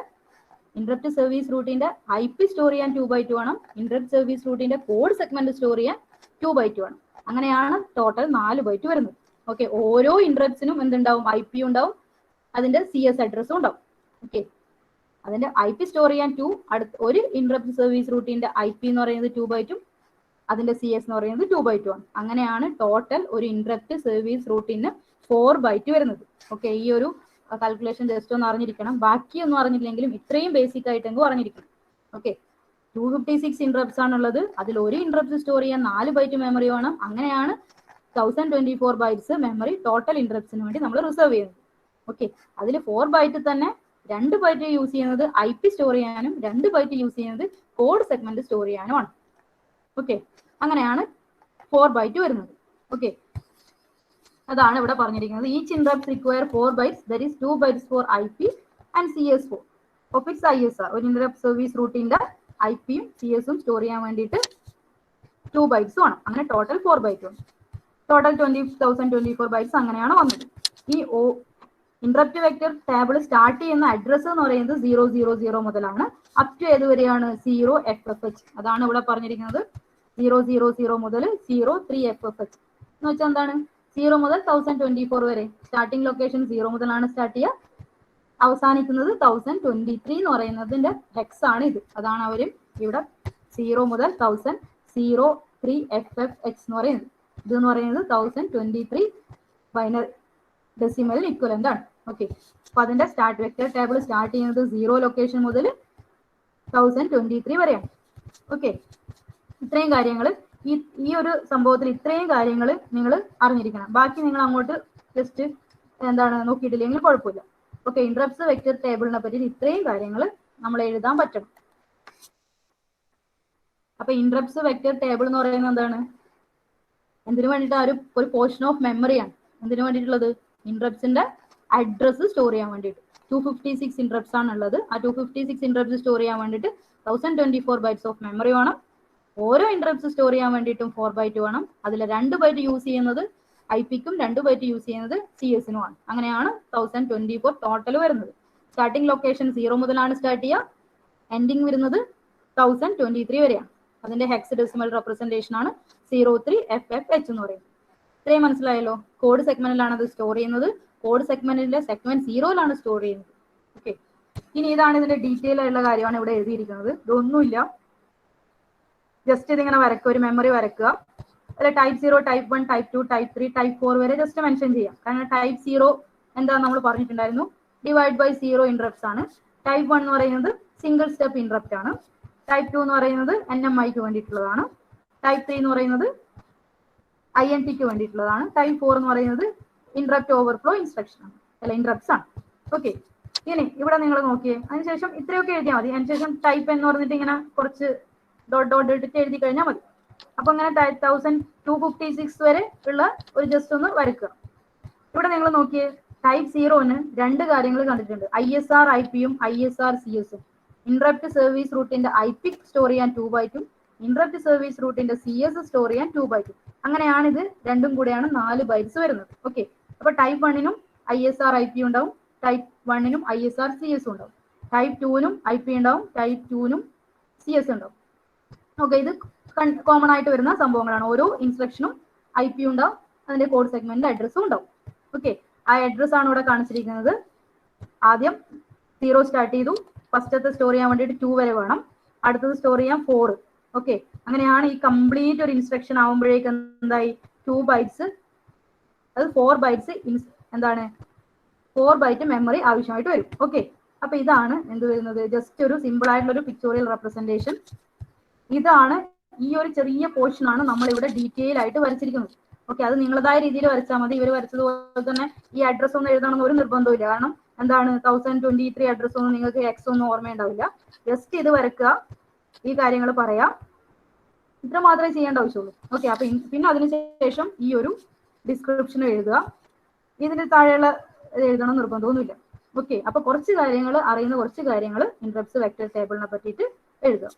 IP സ്റ്റോർ ചെയ്യാൻ 2 ബൈറ്റ് വേണം. ഇൻട്രപ്റ്റ് സർവീസ് റൂട്ടിന്റെ കോഡ് സെഗ്മെന്റ് സ്റ്റോർ ചെയ്യാൻ 2 ബൈറ്റ് വേണം. അങ്ങനെയാണ് ടോട്ടൽ 4 ബൈറ്റ് വരുന്നത്. ഓക്കെ, ഓരോ ഇൻട്രപ്റ്റ്സിനും എന്തുണ്ടാവും? IP ഉണ്ടാവും, അതിന്റെ CS അഡ്രസ്സും ഉണ്ടാവും. ഓക്കെ, അതിന്റെ IP സ്റ്റോർ ചെയ്യാൻ 2, ഒരു ഇൻട്രപ്റ്റ് സർവീസ് റൂട്ടിന്റെ IP എന്ന് പറയുന്നത് 2 ബൈറ്റും അതിന്റെ CS എന്ന് പറയുന്നത് 2 ബൈറ്റും ആണ്. അങ്ങനെയാണ് ടോട്ടൽ ഒരു ഇൻട്രപ്റ്റ് സർവീസ് റൂട്ടിന് 4 ബൈറ്റ് വരുന്നത്. ഓക്കെ, ഈ ഒരു കാൽക്കുലേഷൻ ജസ്റ്റ് ഒന്ന് അറിഞ്ഞിരിക്കണം. ബാക്കിയൊന്നും അറിഞ്ഞില്ലെങ്കിലും ഇത്രയും ബേസിക് ആയിട്ടെങ്കിലും അറിഞ്ഞിരിക്കണം. ഓക്കെ, 256 ഇൻട്രപ്റ്റ്സ് ആണുള്ളത്. അതിൽ ഒരു ഇൻട്രപ്റ്റ് സ്റ്റോർ ചെയ്യാൻ 4 ബൈറ്റ് മെമ്മറി വേണം. അങ്ങനെയാണ് 1024 ബൈറ്റ്സ് മെമ്മറി ടോട്ടൽ ഇൻട്രപ്റ്റ്സിന് വേണ്ടി നമ്മൾ റിസർവ് ചെയ്യുന്നത്. ഓക്കെ, അതിൽ 4 ബൈറ്റ് തന്നെ 2 ബൈറ്റ് യൂസ് ചെയ്യുന്നത് IP സ്റ്റോർ ചെയ്യാനും 2 ബൈറ്റ് യൂസ് ചെയ്യുന്നത് കോഡ് സെഗ്മെന്റ് സ്റ്റോർ ചെയ്യാനുമാണ്. ഓക്കെ, അങ്ങനെയാണ് 4 ബൈറ്റ് വരുന്നത്. ഓക്കെ, അതാണ് ഇവിടെ പറഞ്ഞിരിക്കുന്നത്. Each interrupt require 4 bytes, that is 2 bytes for IP and CS4 of its ISR. ഒരു ഇൻട്രപ്റ്റ് സർവീസ് റൂട്ടിന്റെ IPയും CS ഉം സ്റ്റോർ ചെയ്യാൻ വേണ്ടിയിട്ട് 2 ബൈറ്റ്സ് വേണം. അങ്ങനെ ടോട്ടൽ 4 ബൈറ്റ് വേണം. ടോട്ടൽ 1024 ബൈറ്റ്സ് അങ്ങനെയാണ് വന്നത്. ഈ ഇൻട്രപ്റ്റ് വെക്ടർ ടേബിൾ സ്റ്റാർട്ട് ചെയ്യുന്ന അഡ്രസ് എന്ന് പറയുന്നത് 000 മുതലാണ് അപ് ടു ഏതുവരെയാണ്? 0FFH. അതാണ് ഇവിടെ പറഞ്ഞിരിക്കുന്നത്. 000 മുതൽ 03FFH എന്ന് വെച്ചാൽ എന്താണ്? 0 മുതൽ 1024 വരെ. സ്റ്റാർട്ടിംഗ് ലൊക്കേഷൻ 0 മുതലാണ് സ്റ്റാർട്ട് ചെയ്യുക, അവസാനിക്കുന്നത് 1023 എന്ന് പറയുന്നതിന്റെ ഹെക്സ് ആണ് ഇത്. അതാണ് അവർ ഇവിടെ 0 മുതൽ 1003FFH എന്ന് പറയുന്നത്. ഇതെന്ന് പറയുന്നത് 1023 ബൈനറി ഡെസിമൽ ഇക്വലന്റ് ആണ്. ഓക്കെ, അപ്പൊ അതിന്റെ സ്റ്റാർട്ട് വെക്ടർ ടേബിൾ സ്റ്റാർട്ട് ചെയ്യുന്നത് 0 ലൊക്കേഷൻ മുതൽ 1023 വരെയാണ്. ഓക്കെ, ഇത്രയും കാര്യങ്ങൾ ഈ ഒരു സംഭവത്തിൽ ഇത്രയും കാര്യങ്ങൾ നിങ്ങൾ അറിഞ്ഞിരിക്കണം. ബാക്കി നിങ്ങൾ അങ്ങോട്ട് ജസ്റ്റ് എന്താണ് നോക്കിയിട്ടില്ലെങ്കിൽ കുഴപ്പമില്ല. ഓക്കെ, ഇൻട്രപ്റ്റ്സ് വെക്ടർ ടേബിളിനെ പറ്റി ഇത്രയും കാര്യങ്ങൾ നമ്മൾ എഴുതാൻ പറ്റണം. അപ്പൊ ഇൻട്രപ്റ്റ്സ് വെക്ടർ ടേബിൾ എന്ന് പറയുന്നത് എന്താണ്? എന്തിനു വേണ്ടിയിട്ട്? ഒരു പോർഷൻ ഓഫ് മെമ്മറിയാണ്. എന്തിനു വേണ്ടിയിട്ടുള്ളത്? ഇൻട്രപ്റ്റ്സിന്റെ അഡ്രസ് സ്റ്റോർ ചെയ്യാൻ വേണ്ടിയിട്ട്. 256 ഇൻട്രപ്റ്റ്സ് ആണ് ഉള്ളത്. ആ 256 ഇൻട്രപ്റ്റ്സ് സ്റ്റോർ ചെയ്യാൻ വേണ്ടിയിട്ട് 1024 ബൈറ്റ്സ് ഓഫ് മെമ്മറി വേണം. ഓരോ ഇൻട്രപ്റ്റ്സ് സ്റ്റോർ ചെയ്യാൻ വേണ്ടിയിട്ടും 4 ബൈറ്റ് വേണം. അതിൽ 2 ബൈറ്റ് യൂസ് ചെയ്യുന്നത് IP-ക്കും 2 ബൈറ്റ് യൂസ് ചെയ്യുന്നത് CS-നുമാണ്. അങ്ങനെയാണ് 1024 ടോട്ടൽ വരുന്നത്. സ്റ്റാർട്ടിംഗ് ലൊക്കേഷൻ 0 മുതലാണ് സ്റ്റാർട്ട് ചെയ്യുക, എൻഡിങ് വരുന്നത് 1023 വരെയാണ്. അതിന്റെ ഹെക്സ് ഡെസിമൽ റെപ്രസെന്റേഷൻ ആണ് 03FFH എന്ന് പറയുന്നത്. ഇത്രയും മനസ്സിലായല്ലോ? കോഡ് സെഗ്മെന്റിലാണ് അത് സ്റ്റോർ ചെയ്യുന്നത്. കോഡ് സെഗ്മെന്റിന്റെ സെഗ്മെന്റ് 0-ലാണ് സ്റ്റോർ ചെയ്യുന്നത്. ഓക്കെ, ഇനി ഇതാണ് ഇതിന്റെ ഡീറ്റെയിൽ ആയിട്ടുള്ള കാര്യമാണ് ഇവിടെ എഴുതിയിരിക്കുന്നത്. ഇതൊന്നുമില്ല, ജസ്റ്റ് ഇതിങ്ങനെ വരക്കുക, ഒരു മെമ്മറി വരക്കുക. അല്ല, type 0, type 1, type 2, type 3, type 4 വരെ ജസ്റ്റ് മെൻഷൻ ചെയ്യാം. കാരണം ടൈപ്പ് 0 എന്താ നമ്മൾ പറഞ്ഞിട്ടുണ്ടായിരുന്നു? ഡിവൈഡ് ബൈ 0 ഇൻട്രപ്റ്റ്സ് ആണ്. ടൈപ്പ് 1 എന്ന് പറയുന്നത് സിംഗിൾ സ്റ്റെപ്പ് ഇൻട്രപ്റ്റ് ആണ്. ടൈപ്പ് 2 എന്ന് പറയുന്നത് NMI-ക്ക് വേണ്ടിയിട്ടുള്ളതാണ്. ടൈപ്പ് 3 എന്ന് പറയുന്നത് INT-ക്ക് വേണ്ടിയിട്ടുള്ളതാണ്. ടൈപ്പ് 4 എന്ന് പറയുന്നത് ഇൻട്രപ്റ്റ് ഓവർഫ്ലോ ഇൻസ്ട്രക്ഷൻ ആണ്, അല്ല ഇൻട്രപ്റ്റ്സ് ആണ്. ഓക്കെ, ഇനി ഇവിടെ നിങ്ങൾ നോക്കിയേ, അതിനുശേഷം ഇത്രയൊക്കെ എഴുതിയാൽ മതി. അതിനുശേഷം ടൈപ്പ് എന്ന് പറഞ്ഞിട്ട് ഇങ്ങനെ കുറച്ച് ഡോട്ട് ഇട്ടിട്ട് എഴുതി കഴിഞ്ഞാൽ മതി. അപ്പൊ അങ്ങനെ 1056 വരെ ഉള്ള ഒരു ജസ്റ്റ് ഒന്ന് വരയ്ക്കുക. ഇവിടെ നിങ്ങൾ നോക്കിയേ, ടൈപ്പ് 0-ന് 2 കാര്യങ്ങൾ കണ്ടിട്ടുണ്ട്. ISR IP-യും ISR CS-ഉം. ഇൻട്രപ്റ്റ് സർവീസ് റൂട്ടിന്റെ IP സ്റ്റോർ ചെയ്യാൻ 2 ബൈറ്റും ഇൻട്രപ്റ്റ് സർവീസ് റൂട്ടിന്റെ CS സ്റ്റോർ ചെയ്യാൻ 2 ബൈറ്റും. അങ്ങനെയാണ് ഇത് രണ്ടും കൂടെയാണ് 4 ബൈറ്റ്സ് വരുന്നത്. ഓക്കെ, അപ്പൊ ടൈപ്പ് 1-നും ISR IP ഉണ്ടാവും, ടൈപ്പ് 1-നും ISR CS ഉണ്ടാവും, ടൈപ്പ് 2-നും IP ഉണ്ടാവും, ടൈപ്പ് 2-നും CS ഉണ്ടാവും. ഓക്കെ, ഇത് കോമൺ ആയിട്ട് വരുന്ന സംഭവങ്ങളാണ്. ഓരോ ഇൻസ്ട്രക്ഷനും IP ഉണ്ടാവും, അതിന്റെ കോഡ് സെഗ്മെന്റിന്റെ അഡ്രസ്സും ഉണ്ടാവും. ഓക്കെ, ആ അഡ്രസ് ആണ് ഇവിടെ കാണിച്ചിരിക്കുന്നത്. ആദ്യം 0 സ്റ്റാർട്ട് ചെയ്തു, ഫസ്റ്റത്തെ സ്റ്റോർ ചെയ്യാൻ വേണ്ടിയിട്ട് 2 വരെ വേണം, അടുത്തത് സ്റ്റോർ ചെയ്യാൻ 4. ഓക്കെ, അങ്ങനെയാണ് ഈ കംപ്ലീറ്റ് ഒരു ഇൻസ്ട്രക്ഷൻ ആവുമ്പോഴേക്ക് എന്തായി 2 ബൈറ്റ്സ്, അത് 4 ബൈറ്റ്സ് എന്താണ് 4 ബൈറ്റ് മെമ്മറി ആവശ്യമായിട്ട് വരും. ഓക്കെ, അപ്പൊ ഇതാണ് എന്ത് വരുന്നത്, ജസ്റ്റ് ഒരു സിമ്പിൾ ആയിട്ടുള്ള ഒരു പിക്ചോറിയൽ റെപ്രസെന്റേഷൻ. ഇതാണ് ഈ ഒരു ചെറിയ പോർഷൻ ആണ് നമ്മൾ ഇവിടെ ഡീറ്റെയിൽ ആയിട്ട് വരച്ചിരിക്കുന്നത്. ഓക്കെ, അത് നിങ്ങളതായ രീതിയിൽ വരച്ചാൽ മതി. ഇവർ വരച്ചതുപോലെ തന്നെ ഈ അഡ്രസ് ഒന്നും എഴുതണമെന്ന് ഒരു നിർബന്ധമില്ല. കാരണം എന്താണ് 1023 അഡ്രസ് ഒന്നും നിങ്ങൾക്ക് എക്സ് ഒന്നും ഓർമ്മയുണ്ടാവില്ല. ജസ്റ്റ് ഇത് വരക്കുക, ഈ കാര്യങ്ങൾ പറയാം, ഇത്ര മാത്രമേ ചെയ്യേണ്ട ആവശ്യമുള്ളൂ. ഓക്കെ, അപ്പൊ പിന്നെ അതിനുശേഷം ഈ ഒരു ഡിസ്ക്രിപ്ഷൻ എഴുതുക. ഇതിന് താഴെയുള്ള എഴുതണം നിർബന്ധമൊന്നുമില്ല. ഓക്കെ, അപ്പൊ കുറച്ച് കാര്യങ്ങൾ അറിയുന്ന കുറച്ച് കാര്യങ്ങൾ ഇന്ററപ്റ്റ്സ് വെക്ടർ ടേബിളിനെ പറ്റിയിട്ട് എഴുതുക.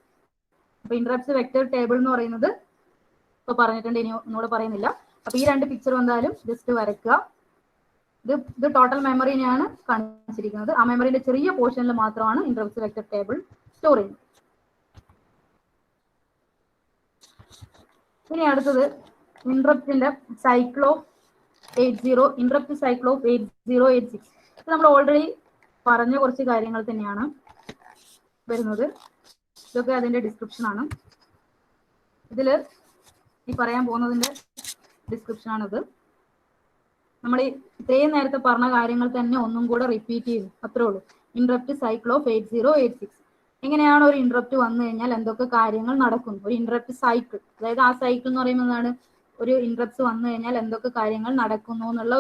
അപ്പൊ ഇന്ററപ്റ്റ്സ് വെക്ടർ ടേബിൾ എന്ന് പറയുന്നത് ഇപ്പൊ പറഞ്ഞിട്ടുണ്ട്, ഇനി ഒന്നുകൂടെ പറയുന്നില്ല. അപ്പൊ ഈ 2 പിക്ചർ എന്തായാലും ജസ്റ്റ് വരയ്ക്കുക. ഇത് ടോട്ടൽ മെമ്മറിനെയാണ് കാണിച്ചിരിക്കുന്നത്. ആ മെമ്മറിയുടെ ചെറിയ പോർഷനിൽ മാത്രമാണ് ഇന്ററപ്റ്റ്സ് വെക്ടർ ടേബിൾ സ്റ്റോർ ചെയ്യുന്നത്. ഇനി അടുത്തത് ഇന്ററപ്റ്റിന്റെ cycle of 80, interrupt cycle of 8086. ഇത് നമ്മൾ ഓൾറെഡി പറഞ്ഞ കുറച്ച് കാര്യങ്ങൾ തന്നെയാണ് വരുന്നത്. ഇതൊക്കെ അതിന്റെ ഡിസ്ക്രിപ്ഷൻ ആണ്. ഇതില് ഈ പറയാൻ പോകുന്നതിന്റെ ഡിസ്ക്രിപ്ഷൻ ആണിത്. നമ്മൾ ഇത്രയും നേരത്തെ പറഞ്ഞ കാര്യങ്ങൾ തന്നെ ഒന്നും കൂടെ റിപ്പീറ്റ് ചെയ്തു, അത്രേ ഉള്ളൂ. Interrupt cycle of 8086. എങ്ങനെയാണ് ഒരു ഇന്ററപ്റ്റ് വന്നു കഴിഞ്ഞാൽ എന്തൊക്കെ കാര്യങ്ങൾ നടക്കും, ഒരു ഇന്ററപ്റ്റ് സൈക്കിൾ, അതായത് ആ സൈക്കിൾ എന്ന് പറയുന്നതാണ് ഒരു ഇന്ററപ്റ്റ്സ് വന്നു കഴിഞ്ഞാൽ എന്തൊക്കെ കാര്യങ്ങൾ നടക്കുന്നു എന്നുള്ള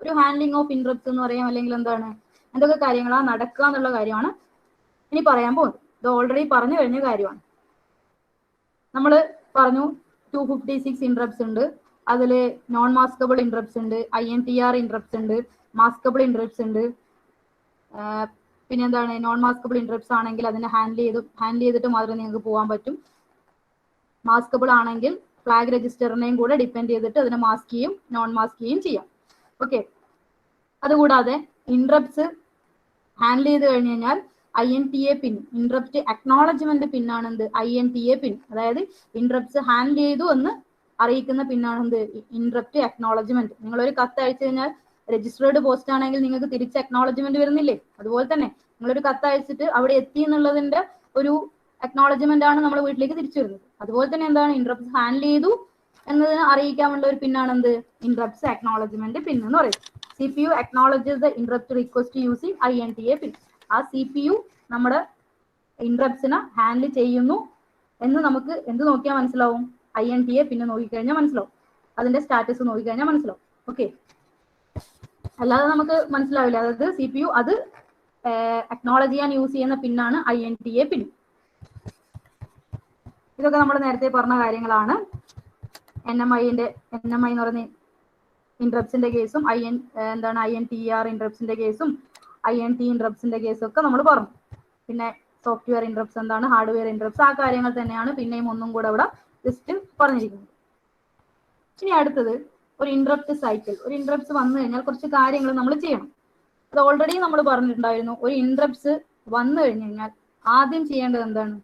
ഒരു ഹാൻഡ്ലിംഗ് ഓഫ് ഇന്ററപ്റ്റ്സ് എന്ന് പറയാം, അല്ലെങ്കിൽ എന്താണ് എന്തൊക്കെ കാര്യങ്ങളാ നടക്കുക എന്നുള്ള കാര്യമാണ് ഇനി പറയാൻ പോകുന്നത്. ഇത് ഓൾറെഡി പറഞ്ഞു കഴിഞ്ഞ കാര്യമാണ്. നമ്മൾ പറഞ്ഞു 256 ഇന്ററപ്റ്റ്സ് ഉണ്ട്, അതിൽ നോൺ മാസ്കബിൾ ഇന്ററപ്റ്റ്സ് ഉണ്ട്, INTR ഇന്ററപ്റ്റ്സ് ഉണ്ട്, മാസ്കബിൾ ഇന്ററപ്റ്റ്സ് ഉണ്ട്. പിന്നെ എന്താണ്, നോൺ മാസ്കബിൾ ഇന്ററപ്റ്റ്സ് ആണെങ്കിൽ അതിനെ ഹാൻഡിൽ ചെയ്തിട്ട് മാത്രമേ നിങ്ങൾക്ക് പോകാൻ പറ്റും. മാസ്കബിൾ ആണെങ്കിൽ ഫ്ലാഗ് രജിസ്റ്ററിനെയും കൂടെ ഡിപ്പെൻഡ് ചെയ്തിട്ട് അതിനെ മാസ്ക് ചെയ്യും നോൺ മാസ്ക് ചെയ്യും ചെയ്യാം. ഓക്കെ, അതുകൂടാതെ ഇന്ററപ്റ്റ്സ് ഹാൻഡിൽ ചെയ്ത് കഴിഞ്ഞ് കഴിഞ്ഞാൽ INTA പിൻ, ഇന്ററപ്റ്റ് അക്നോളജ്മെന്റ് പിന്നാണ് എന്ത് INTA പിൻ, അതായത് ഇന്ററപ്റ്റ്സ് ഹാൻഡിൽ ചെയ്തു എന്ന് അറിയിക്കുന്ന പിന്നാണ് എന്ത് ഇന്ററപ്റ്റ് അക്നോളജ്മെന്റ്. നിങ്ങളൊരു കത്ത് അയച്ചു കഴിഞ്ഞാൽ രജിസ്റ്റേർഡ് പോസ്റ്റ് ആണെങ്കിൽ നിങ്ങൾക്ക് തിരിച്ച് അക്നോളജ്മെന്റ് വരുന്നില്ലേ, അതുപോലെ തന്നെ നിങ്ങളൊരു കത്ത് അയച്ചിട്ട് അവിടെ എത്തി എന്നുള്ളതിന്റെ ഒരു അക്നോളജ്മെന്റ് ആണ് നമ്മൾ വീട്ടിലേക്ക് തിരിച്ചു വരുന്നത്. അതുപോലെ തന്നെ എന്താണ് ഇന്ററപ്റ്റ്സ് ഹാൻഡിൽ ചെയ്തു എന്നതിനെ അറിയിക്കാനുള്ള ഒരു പിന്നാണ് എന്ത് ഇന്ററപ്റ്റ്സ് അക്നോളജ്മെന്റ് പിൻ എന്ന് പറയുന്നത്. CPU acknowledges the interrupt request using INTA പിൻ. ആ CPU നമ്മുടെ ഇന്ററപ്റ്റ്സിനെ ഹാൻഡിൽ ചെയ്യുന്നു എന്ന് നമുക്ക് എന്ത് നോക്കിയാൽ മനസ്സിലാവും, INTA പിന്നെ നോക്കിക്കഴിഞ്ഞാൽ മനസ്സിലാവും, അതിന്റെ സ്റ്റാറ്റസ് നോക്കിക്കഴിഞ്ഞാൽ മനസ്സിലാവും. ഓക്കെ, അല്ലാതെ നമുക്ക് മനസ്സിലാവില്ല. അതായത് CPU അത് അക്നോളജ് ചെയ്യാൻ യൂസ് ചെയ്യുന്ന പിന്നാണ് INTA പിൻ. ഇതൊക്കെ നമ്മൾ നേരത്തെ പറഞ്ഞ കാര്യങ്ങളാണ്. NMI എന്ന് പറയുന്ന ഇന്ററപ്റ്റ്സിന്റെ കേസും എന്താണ് INTR ഇന്ററപ്റ്റ്സിന്റെ കേസും INT ഇന്ററപ്റ്റ്സിന്റെ കേസും ഒക്കെ നമ്മൾ പറഞ്ഞു. പിന്നെ സോഫ്റ്റ്വെയർ ഇന്ററപ്റ്റ്സ് എന്താണ്, ഹാർഡ്വെയർ ഇന്ററപ്റ്റ്സ്, ആ കാര്യങ്ങൾ തന്നെയാണ് പിന്നെയും ഒന്നും കൂടെ ഇവിടെ ജസ്റ്റ് പറഞ്ഞിരിക്കുന്നത്. ഇനി അടുത്തത് ഒരു ഇന്ററപ്റ്റ് സൈക്കിൾ. ഒരു ഇന്ററപ്റ്റ്സ് വന്നു കഴിഞ്ഞാൽ കുറച്ച് കാര്യങ്ങൾ നമ്മൾ ചെയ്യണം. അത് ഓൾറെഡി നമ്മൾ പറഞ്ഞിട്ടുണ്ടായിരുന്നു. ഒരു ഇന്ററപ്റ്റ്സ് വന്നു കഴിഞ്ഞു കഴിഞ്ഞാൽ ആദ്യം ചെയ്യേണ്ടത് എന്താണ്,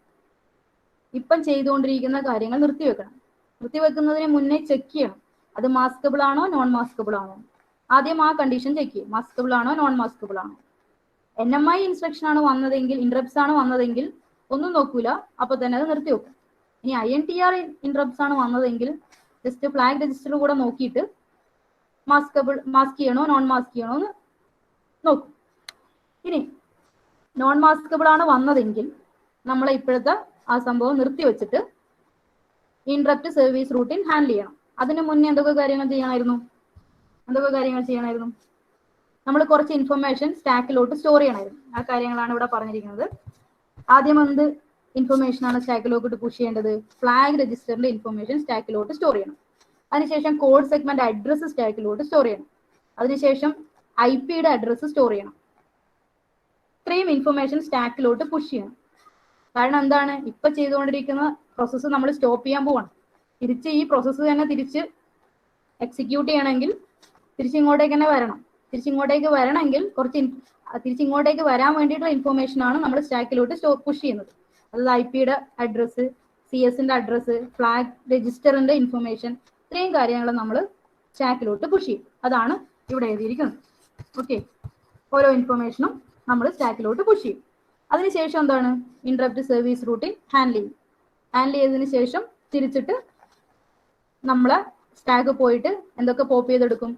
ഇപ്പം ചെയ്തുകൊണ്ടിരിക്കുന്ന കാര്യങ്ങൾ നിർത്തിവെക്കണം. നിർത്തിവെക്കുന്നതിന് മുന്നേ ചെക്ക് ചെയ്യണം അത് മാസ്കബിൾ ആണോ നോൺ മാസ്കബിൾ ആണോ. ആദ്യം ആ കണ്ടീഷൻ ചെക്ക് ചെയ്യും, മാസ്കബിൾ ആണോ നോൺ മാസ്കബിൾ ആണോ. NMI ഇൻസ്ട്രക്ഷൻ ആണ് വന്നതെങ്കിൽ, ഇന്ററപ്റ്റ്സ് ആണ് വന്നതെങ്കിൽ ഒന്നും നോക്കൂല, അപ്പൊ തന്നെ അത് നിർത്തി വെക്കും. ഇനി INTR ഇന്ററപ്റ്റ്സ് ആണ് വന്നതെങ്കിൽ ജസ്റ്റ് ഫ്ലാഗ് രജിസ്റ്റർ കൂടെ നോക്കിയിട്ട് മാസ്ക് ചെയ്യണോ നോൺ മാസ്ക് ചെയ്യണോ എന്ന് നോക്കും. ഇനി നോൺ മാസ്കബിൾ ആണ് വന്നതെങ്കിൽ നമ്മളെ ഇപ്പോഴത്തെ ആ സംഭവം നിർത്തി വെച്ചിട്ട് ഇന്ററപ്റ്റ് സർവീസ് റൂട്ടീൻ ഹാൻഡിൽ ചെയ്യണം. അതിന് മുന്നേ എന്തൊക്കെ കാര്യങ്ങൾ ചെയ്യണമായിരുന്നു, നമ്മൾ കുറച്ച് ഇൻഫർമേഷൻ സ്റ്റാക്കിലോട്ട് സ്റ്റോർ ചെയ്യണമായിരുന്നു. ആ കാര്യങ്ങളാണ് ഇവിടെ പറഞ്ഞിരിക്കുന്നത്. ആദ്യം എന്ത് ഇൻഫർമേഷൻ ആണ് സ്റ്റാക്കിലോട്ട് പുഷ് ചെയ്യേണ്ടത്, ഫ്ലാഗ് രജിസ്റ്ററിന്റെ ഇൻഫർമേഷൻ സ്റ്റാക്കിലോട്ട് സ്റ്റോർ ചെയ്യണം. അതിനുശേഷം കോഡ് സെഗ്മെന്റ് അഡ്രസ് സ്റ്റാക്കിലോട്ട് സ്റ്റോർ ചെയ്യണം. അതിനുശേഷം IP-യുടെ അഡ്രസ് സ്റ്റോർ ചെയ്യണം. ഇത്രയും ഇൻഫർമേഷൻ സ്റ്റാക്കിലോട്ട് പുഷ് ചെയ്യണം. കാരണം എന്താണ്, ഇപ്പൊ ചെയ്തുകൊണ്ടിരിക്കുന്ന പ്രോസസ്സ് നമ്മൾ സ്റ്റോപ്പ് ചെയ്യാൻ പോവാണ്. തിരിച്ച് ഈ പ്രോസസ്സ് തന്നെ തിരിച്ച് എക്സിക്യൂട്ട് ചെയ്യണമെങ്കിൽ തിരിച്ചിങ്ങോട്ടേക്ക് തന്നെ വരണം. തിരിച്ചിങ്ങോട്ടേക്ക് വരണമെങ്കിൽ തിരിച്ചിങ്ങോട്ടേക്ക് വരാൻ വേണ്ടിയിട്ടുള്ള ഇൻഫർമേഷൻ ആണ് നമ്മൾ സ്റ്റാക്കിലോട്ട് പുഷ് ചെയ്യുന്നത്. അതായത് IP-യുടെ അഡ്രസ്സ്, CS-ന്റെ അഡ്രസ്സ്, ഫ്ലാഗ് രജിസ്റ്ററിന്റെ ഇൻഫർമേഷൻ, ഇത്രയും കാര്യങ്ങൾ നമ്മൾ സ്റ്റാക്കിലോട്ട് പുഷ് ചെയ്യും. അതാണ് ഇവിടെ എഴുതിയിരിക്കുന്നത്. ഓക്കെ, ഓരോ ഇൻഫർമേഷനും നമ്മൾ സ്റ്റാക്കിലോട്ട് പുഷ് ചെയ്യും. അതിനുശേഷം എന്താണ് ഇന്ററപ്റ്റ് സർവീസ് റൂട്ടിൻ ഹാൻഡിൽ ചെയ്യും. ഹാൻഡിൽ ചെയ്തതിന് ശേഷം തിരിച്ചിട്ട് നമ്മളെ സ്റ്റാക്ക് പോയിട്ട് എന്തൊക്കെ പോപ്പ് ചെയ്തെടുക്കും?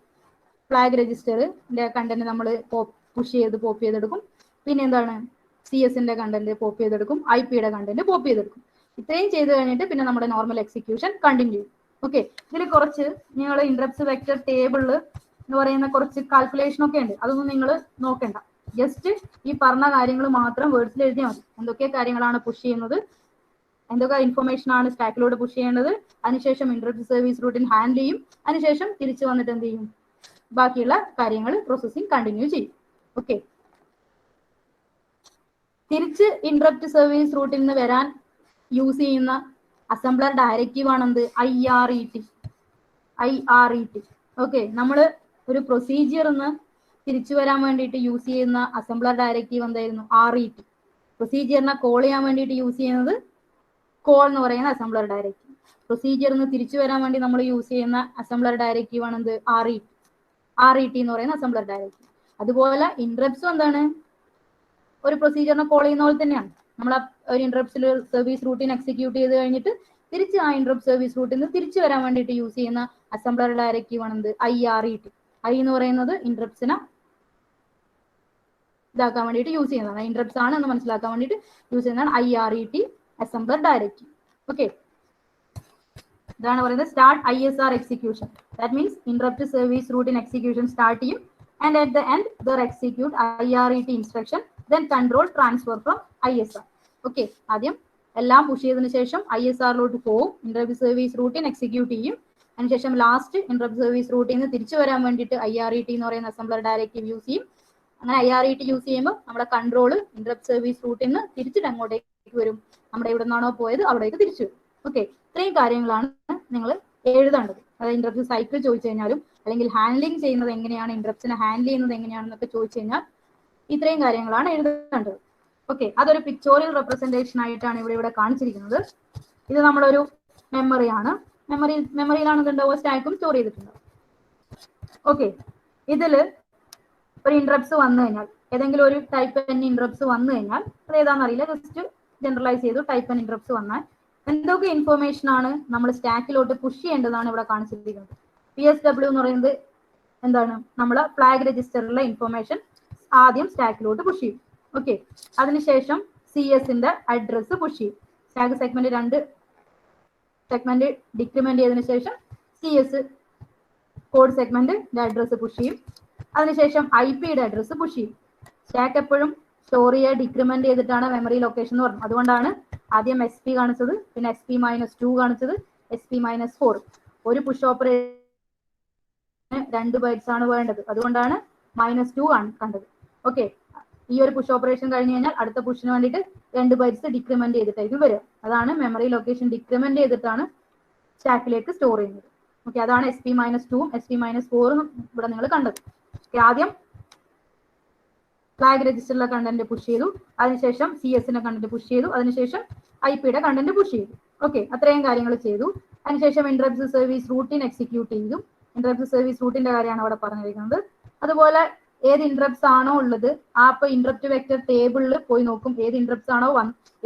ഫ്ലാഗ് രജിസ്റ്ററിന്റെ കണ്ടന്റ് നമ്മൾ പുഷ് ചെയ്ത് പോപ്പ് ചെയ്തെടുക്കും. പിന്നെ എന്താണ് CS-ന്റെ കണ്ടന്റ് പോപ്പ് ചെയ്തെടുക്കും, IP-യുടെ കണ്ടന്റ് പോപ്പ് ചെയ്തെടുക്കും. ഇത്രയും ചെയ്ത് കഴിഞ്ഞിട്ട് പിന്നെ നമ്മുടെ നോർമൽ എക്സിക്യൂഷൻ കണ്ടിന്യൂ ചെയ്യും. ഓക്കെ, ഇതിൽ കുറച്ച് നിങ്ങൾ ഇന്ററപ്റ്റ് വെക്ടർ ടേബിളിൽ എന്ന് പറയുന്ന കുറച്ച് കാൽക്കുലേഷൻ ഒക്കെ ഉണ്ട്. അതൊന്നും നിങ്ങൾ നോക്കണ്ട. ജസ്റ്റ് ഈ പറഞ്ഞ കാര്യങ്ങൾ മാത്രം വേർഡ്സിൽ എഴുതിയാൽ മതി. എന്തൊക്കെ കാര്യങ്ങളാണ് പുഷ് ചെയ്യുന്നത്, എന്തൊക്കെ ഇൻഫർമേഷൻ ആണ് സ്റ്റാക്കിലോട്ട് പുഷ് ചെയ്യേണ്ടത്, അതിനുശേഷം ഇന്ററപ്റ്റ് സർവീസ് റൂട്ടിൻ ഹാൻഡിൽ ചെയ്യും, അതിനുശേഷം തിരിച്ചു വന്നിട്ട് എന്ത് ചെയ്യും? ബാക്കിയുള്ള കാര്യങ്ങൾ പ്രോസസ്സിംഗ് കണ്ടിന്യൂ ചെയ്യും. ഓക്കെ, തിരിച്ച് ഇന്ററപ്റ്റ് സർവീസ് റൂട്ടിൽ നിന്ന് വരാൻ യൂസ് ചെയ്യുന്ന അസംബ്ലർ ഡയറക്റ്റീവ് ആണെന്ത്? IRET. ഓക്കെ, നമ്മൾ ഒരു പ്രൊസീജിയറിന്ന് തിരിച്ചു വരാൻ വേണ്ടിയിട്ട് യൂസ് ചെയ്യുന്ന അസംബ്ലർ ഡയറക്റ്റീവ് എന്തായിരുന്നു? RET. പ്രൊസീജിയറിനെ കോൾ ചെയ്യാൻ വേണ്ടിയിട്ട് യൂസ് ചെയ്യുന്നത് കോൾ എന്ന് പറയുന്ന അസംബ്ലർ ഡയറക്റ്റീവ്. പ്രൊസീജിയറിന്ന് തിരിച്ചു വരാൻ വേണ്ടി നമ്മൾ യൂസ് ചെയ്യുന്ന അസംബ്ലർ ഡയറക്റ്റീവ് ആണ് എന്ത്? RET എന്ന് പറയുന്ന അസംബ്ലർ ഡയറക്റ്റീവ്. അതുപോലെ ഇന്ററപ്റ്റ്സും എന്താണ്? ഒരു പ്രൊസീജിയറിനെ കോൾ ചെയ്യുന്ന പോലെ തന്നെയാണ്. നമ്മൾ ഒരു ഇന്ററപ്റ്റ് സർവീസ് റൂട്ടിൻ എക്സിക്യൂട്ട് ചെയ്ത് കഴിഞ്ഞിട്ട് തിരിച്ച് ആ ഇന്ററപ്റ്റ് സർവീസ് റൂട്ടിൽ നിന്ന് തിരിച്ചു വരാൻ വേണ്ടിയിട്ട് യൂസ് ചെയ്യുന്ന അസംബ്ലർ ഡയറക്റ്റീവ് ആണ് എന്ത്? IRET. എന്ന് പറയുന്നത് ഇന്ററപ്റ്റ്സിനെ ഇതാക്കാൻ വേണ്ടിയിട്ട് യൂസ് ചെയ്യുന്നതാണ്. ഇന്ററപ്റ്റ്സ് ആണ് എന്ന് മനസ്സിലാക്കാൻ വേണ്ടിയിട്ട് യൂസ് ചെയ്യുന്നതാണ് IRET അസംബ്ലർ ഡയറക്റ്റീവ്. ഓക്കെ, ഇതാണ് പറയുന്നത് start ISR execution. That means interrupt service routine execution start ചെയ്യും. And at the end there execute IRET instruction, then control transfer from ISR. Okay, ആദ്യം എല്ലാം പുഷ് ചെയ്തതിനു ശേഷം ISR-ലോട്ട് പോകും, ഇന്ററപ്റ്റ് സർവീസ് റൂട്ടിൻ എക്സിക്യൂട്ട് ചെയ്യും. അതിനുശേഷം ലാസ്റ്റ് ഇന്ററപ്റ്റ് സർവീസ് റൂട്ടിൽ നിന്ന് തിരിച്ചു വരാൻ വേണ്ടിയിട്ട് IRET എന്ന് പറയുന്ന അസംബ്ലർ ഡയറക്റ്റീവ് യൂസ് ചെയ്യും. അങ്ങനെ IRET യൂസ് ചെയ്യുമ്പോൾ നമ്മുടെ കൺട്രോൾ ഇന്ററപ്റ്റ് സർവീസ് റൂട്ടിൽ നിന്ന് തിരിച്ചിട്ട് അങ്ങോട്ടേക്ക് വരും. നമ്മുടെ എവിടെ നിന്നാണോ പോയത് അവിടേക്ക് തിരിച്ചു വരും. ഓക്കെ, ഇത്രയും കാര്യങ്ങളാണ് നിങ്ങൾ എഴുതേണ്ടത്. അതായത് ഇന്ററപ്റ്റ് സൈക്കിൾ ചോദിച്ചു കഴിഞ്ഞാലും അല്ലെങ്കിൽ ഹാൻഡ്ലിംഗ് ചെയ്യുന്നത് എങ്ങനെയാണ്, ഇന്ററപ്റ്റ്സിനെ ഹാൻഡിൽ ചെയ്യുന്നത് എങ്ങനെയാണെന്നൊക്കെ ചോദിച്ചു കഴിഞ്ഞാൽ ഇത്രയും കാര്യങ്ങളാണ് എഴുതേണ്ടത്. ഓക്കെ, അതൊരു പിക്ചോറിയൽ റെപ്രസെന്റേഷൻ ആയിട്ടാണ് ഇവിടെ കാണിച്ചിരിക്കുന്നത്. ഇത് നമ്മളൊരു മെമ്മറിയാണ്. മെമ്മറിയിലാണ് ഇതുണ്ടാവുക, സ്റ്റാക്കും സ്റ്റോർ ചെയ്തിട്ടുണ്ടാവും. ഓക്കെ, ഇതില് ഒരു ഇന്ററപ്റ്റ്സ് വന്നു കഴിഞ്ഞാൽ, ഏതെങ്കിലും ഒരു ടൈപ്പ് എൻ ഇന്ററപ്റ്റ്സ് വന്നു കഴിഞ്ഞാൽ, അത് ഏതാണെന്നറിയില്ല, ജസ്റ്റ് ജനറലൈസ് ചെയ്തു, ടൈപ്പ് എൻ ഇന്ററപ്റ്റ്സ് വന്നാൽ എന്തൊക്കെ ഇൻഫർമേഷൻ ആണ് നമ്മൾ സ്റ്റാക്കിലോട്ട് പുഷ് ചെയ്യേണ്ടതാണ് ഇവിടെ കാണിച്ചിരിക്കുന്നത്. PSW എന്ന് പറയുന്നത് എന്താണ്? നമ്മളെ ഫ്ലാഗ് രജിസ്റ്ററിലെ ഇൻഫർമേഷൻ ആദ്യം സ്റ്റാക്കിലോട്ട് പുഷ് ചെയ്യും. ഓക്കെ, അതിനുശേഷം CS-ന്റെ അഡ്രസ്സ് പുഷ് ചെയ്യും. സ്റ്റാക്ക് സെഗ്മെന്റ് 2 സെഗ്മെന്റ് ഡിക്രിമെന്റ് ചെയ്തതിനു ശേഷം CS കോഡ് സെഗ്മെന്റിന്റെ അഡ്രസ്സ് പുഷ് ചെയ്യും. അതിനുശേഷം IP-യുടെ അഡ്രസ്സ് പുഷ് ചെയ്യും. സ്റ്റാക്ക് എപ്പോഴും സ്റ്റോർ ചെയ്യുക ഡിക്രിമെന്റ് ചെയ്തിട്ടാണ് മെമ്മറി ലൊക്കേഷൻ എന്ന് പറഞ്ഞത്. അതുകൊണ്ടാണ് ആദ്യം SP കാണിച്ചത്, പിന്നെ SP-2 കാണിച്ചത്, SP-4. ഒരു പുഷ് ഓപ്പറേഷൻ 2 ബൈറ്റ്സ് ആണ് വേണ്ടത്. അതുകൊണ്ടാണ് -2 കണ്ടത്. ഓക്കെ, ഈ ഒരു പുഷ് ഓപ്പറേഷൻ കഴിഞ്ഞ് കഴിഞ്ഞാൽ അടുത്ത പുഷിന് വേണ്ടിയിട്ട് 2 ബൈറ്റ്സ് ഡിക്രിമെന്റ് ചെയ്തിട്ടായിരിക്കും വരിക. അതാണ് മെമ്മറി ലൊക്കേഷൻ ഡിക്രിമെന്റ് ചെയ്തിട്ടാണ് സ്റ്റാക്കിലേക്ക് സ്റ്റോർ ചെയ്യുന്നത്. ഓക്കെ, അതാണ് SP-2ഉം SP-4ഉം ഇവിടെ നിങ്ങൾ കണ്ടത്. ആദ്യം ഫ്ലാഗ് രജിസ്റ്ററിലെ കണ്ടന്റ് പുഷ് ചെയ്തു, അതിനുശേഷം CS-ന്റെ കണ്ടന്റ് പുഷ് ചെയ്തു, അതിനുശേഷം IP-യുടെ കണ്ടന്റ് പുഷ് ചെയ്തു. ഓക്കെ, അത്രയും കാര്യങ്ങൾ ചെയ്തു. അതിനുശേഷം ഇന്ററപ്റ്റ് സർവീസ് റൂട്ടിൻ എക്സിക്യൂട്ട് ചെയ്തു. ഇന്ററപ്റ്റ് സർവീസ് റൂട്ടിന്റെ കാര്യമാണ് അവിടെ പറഞ്ഞിരിക്കുന്നത്. അതുപോലെ ഏത് ഇന്ററപ്റ്റ്സ് ആണോ ഉള്ളത് അപ്പൊ ഇന്ററപ്റ്റ് വെക്ടർ ടേബിളിൽ പോയി നോക്കും. ഏത് ഇന്ററപ്റ്റ്സ് ആണോ